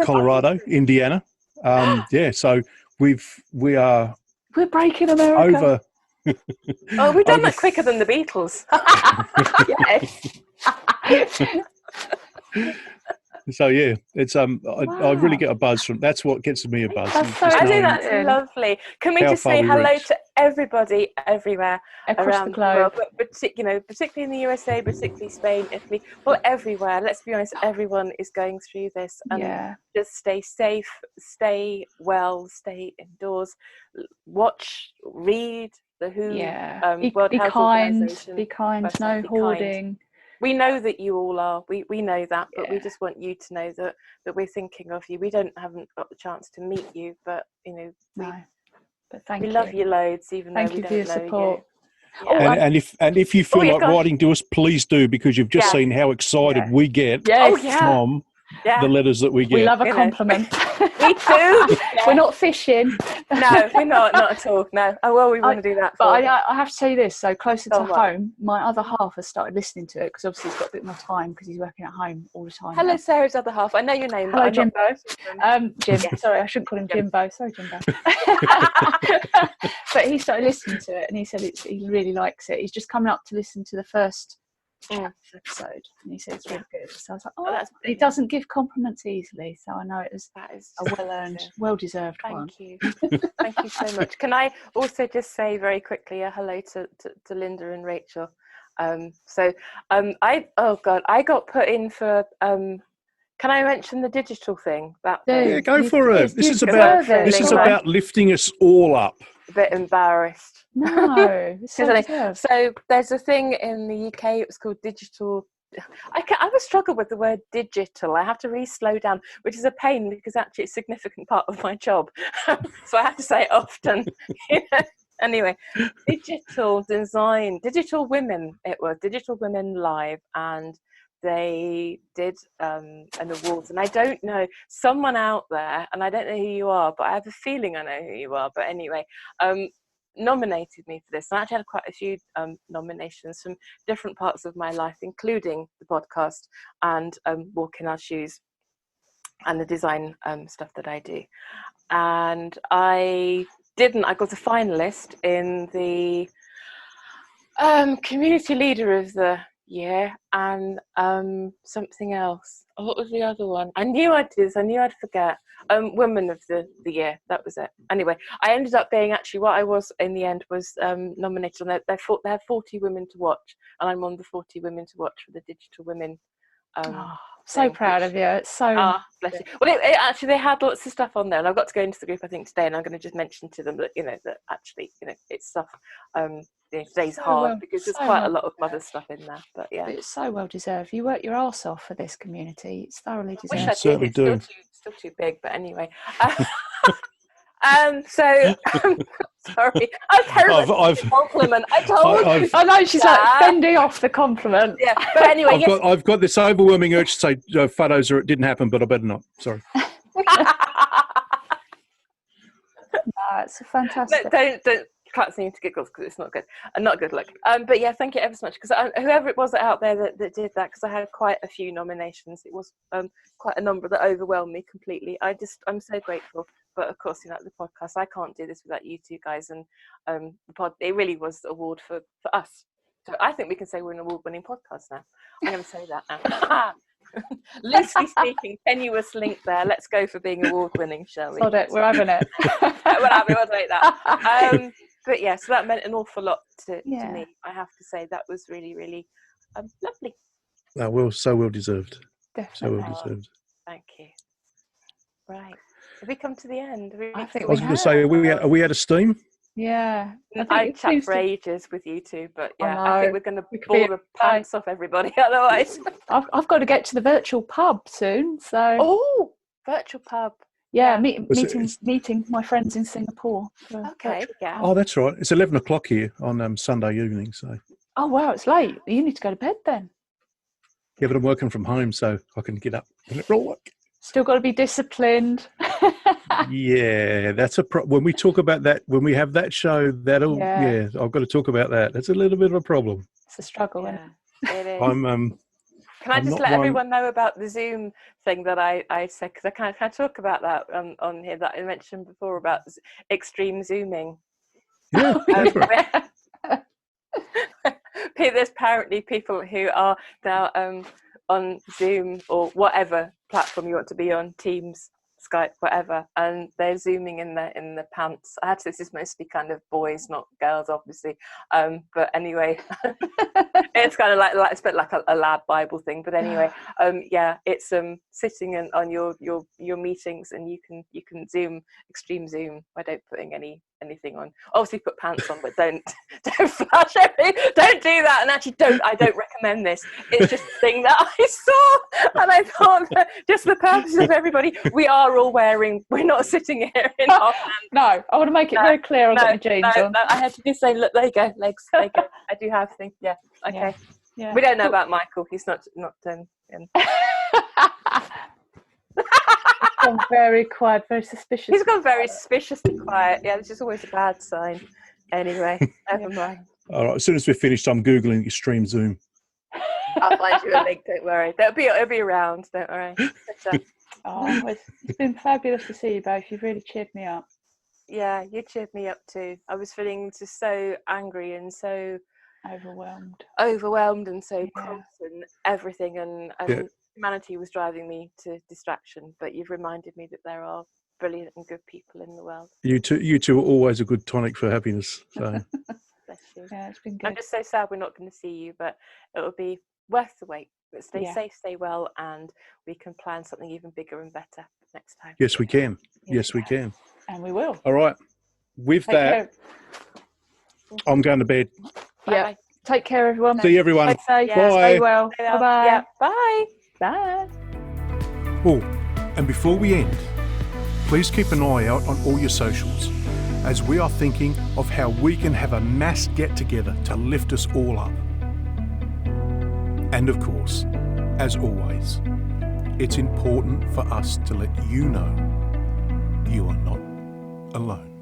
Colorado, Indiana. So we're breaking America. over. We've done that quicker than the Beatles. Yes. So yeah, it's I really get a buzz from. That's what gets me a buzz. That's so I think that's lovely. Can we just say hello to everybody everywhere around the globe, but particularly in the USA, particularly Spain, Italy, well, everywhere. Let's be honest, everyone is going through this, and just stay safe, stay well, stay indoors, watch, read the WHO, World Health Organization. Be kind. No hoarding. We know that you all are. We know that, but we just want you to know that we're thinking of you. We haven't got the chance to meet you, but we love you loads, even though we don't know you. Thank you for your support. Yeah. And if you feel like writing to us, please do, because you've just seen how excited we get from the letters that we get. We love a compliment. Me too. We're not fishing. No, we're not at all. No. Oh well, we want to do that. But I have to tell you this. So closer to home, my other half has started listening to it because obviously he's got a bit more time because he's working at home all the time. Hello, now. Sarah's other half. I know your name. Hello, Jimbo. Jim. Sorry, I shouldn't call him Jimbo. Sorry, Jimbo. But he started listening to it and he said he really likes it. He's just coming up to listen to the first episode and he said it's really good. So I was like, he doesn't give compliments easily, so I know that is a well-earned, well-deserved one. Thank you. Thank you so much. Can I also just say very quickly a hello to Linda and Rachel. I got put in for can I mention the digital thing? Go for it. This is about lifting us all up. A bit embarrassed. No, so there's a thing in the UK. It's called digital. I have a struggle with the word digital. I have to really slow down, which is a pain because actually it's a significant part of my job. So I have to say it often. Anyway, digital design, digital women. It was Digital Women Live, and they did an awards, and I don't know, someone out there, and I don't know who you are, but I have a feeling I know who you are. But anyway, nominated me for this. And I actually had quite a few nominations from different parts of my life, including the podcast and Walk in Our Shoes and the design stuff that I do. And I got a finalist in the community leader of the year and something else. What was the other one? I knew I'd forget. Woman of the year, that was it. Anyway, I ended up being actually what I was in the end was nominated on they have 40 women to watch, and I'm on the 40 women to watch for the Digital Women. So proud of you. It's so bless you. Well, it actually they had lots of stuff on there, and I've got to go into the group I think today, and I'm going to just mention to them that that actually it's stuff. Today's hard because there's quite a lot of mother stuff in there, but it's so well deserved. You work your arse off for this community. It's thoroughly deserved. I wish I did. It's still too big, but anyway. Sorry, I'm terrible at compliment. I told you. I know she's like fending off the compliment. Yeah, but anyway, I've got this overwhelming urge to say photos it didn't happen, but I better not. Sorry. No, it's a fantastic. Don't seem to giggles because it's not good and not good look. But yeah, thank you ever so much because whoever it was out there that did that, because I had quite a few nominations. It was quite a number that overwhelmed me completely. I'm so grateful. But of course, the podcast, I can't do this without you two guys, and it really was an award for us. So I think we can say we're an award-winning podcast now. I'm going to say that now. Loosely speaking, tenuous link there. Let's go for being award-winning, shall we? Hold it, we're having it. We'll take that. But yeah, so that meant an awful lot to me. I have to say that was really, really lovely. So well deserved. Definitely. well deserved. Thank you. Right. Have we come to the end? I think I was we going to say, are we out of steam? Yeah. I'd chat for ages with you two, but yeah, I think we're going to We could bore be the pants off everybody otherwise. I've got to get to the virtual pub soon, so Oh, virtual pub. yeah, Was meeting my friends in Singapore. Okay, yeah. Oh, that's right. It's 11 o'clock here on Sunday evening. So Oh wow, it's late. You need to go to bed then. yeah, but I'm working from home, so I can get up when it roll. Still got to be disciplined. Yeah, that's when we talk about that, when we have that show, Yeah. I've got to talk about that. That's a little bit of a problem. It's a struggle. Isn't it? It is. Can I I'm just not let one- everyone know about the Zoom thing that I said, because I can't talk about that on here, that I mentioned before about extreme Zooming. Yeah, go for it. There's apparently people who are now on Zoom or whatever platform you want to be on, Teams, Skype, whatever, and they're Zooming in the pants. This is mostly kind of boys, not girls, obviously. But anyway, it's kind of like it's a bit like a lab Bible thing. But anyway, yeah, it's sitting on your meetings, and you can Zoom, extreme Zoom. I don't putting anything on. Obviously, put pants on, but don't flash everything. Don't do that. And actually, I don't recommend this. It's just a thing that I saw, and I thought, just for the purposes of everybody, we are all wearing. We're not sitting here in our pants. No, I want to make it very clear. I've got my jeans on. No, I had to just say, look, there you go, legs. There you go. I do have things. Yeah. Okay. Yeah. We don't know about Michael. He's not Gone very quiet, very suspicious. He's gone very suspiciously quiet. Yeah, which is always a bad sign. Anyway, never mind. All right, as soon as we're finished, I'm Googling extreme Zoom. I'll find you a link, don't worry. It'll be around, don't worry. But, It's been fabulous to see you both. You've really cheered me up. Yeah, you cheered me up too. I was feeling just so angry and so overwhelmed and so cross and everything, and humanity was driving me to distraction. But you've reminded me that there are brilliant and good people in the world. You two are always a good tonic for happiness. So bless you. Yeah, it's been good. I'm just so sad we're not going to see you, but it'll be worth the wait. But stay safe, stay well, and we can plan something even bigger and better next time. yes, we can. Yes, we can. And we will. All right. With that, I'm going to bed. Yeah. Bye. Take care, everyone. See you, everyone. Stay safe. Bye. Stay well. Bye-bye. Yeah. Bye. Bye. Oh, and before we end, please keep an eye out on all your socials, as we are thinking of how we can have a mass get-together to lift us all up. And of course, as always, it's important for us to let you know you are not alone.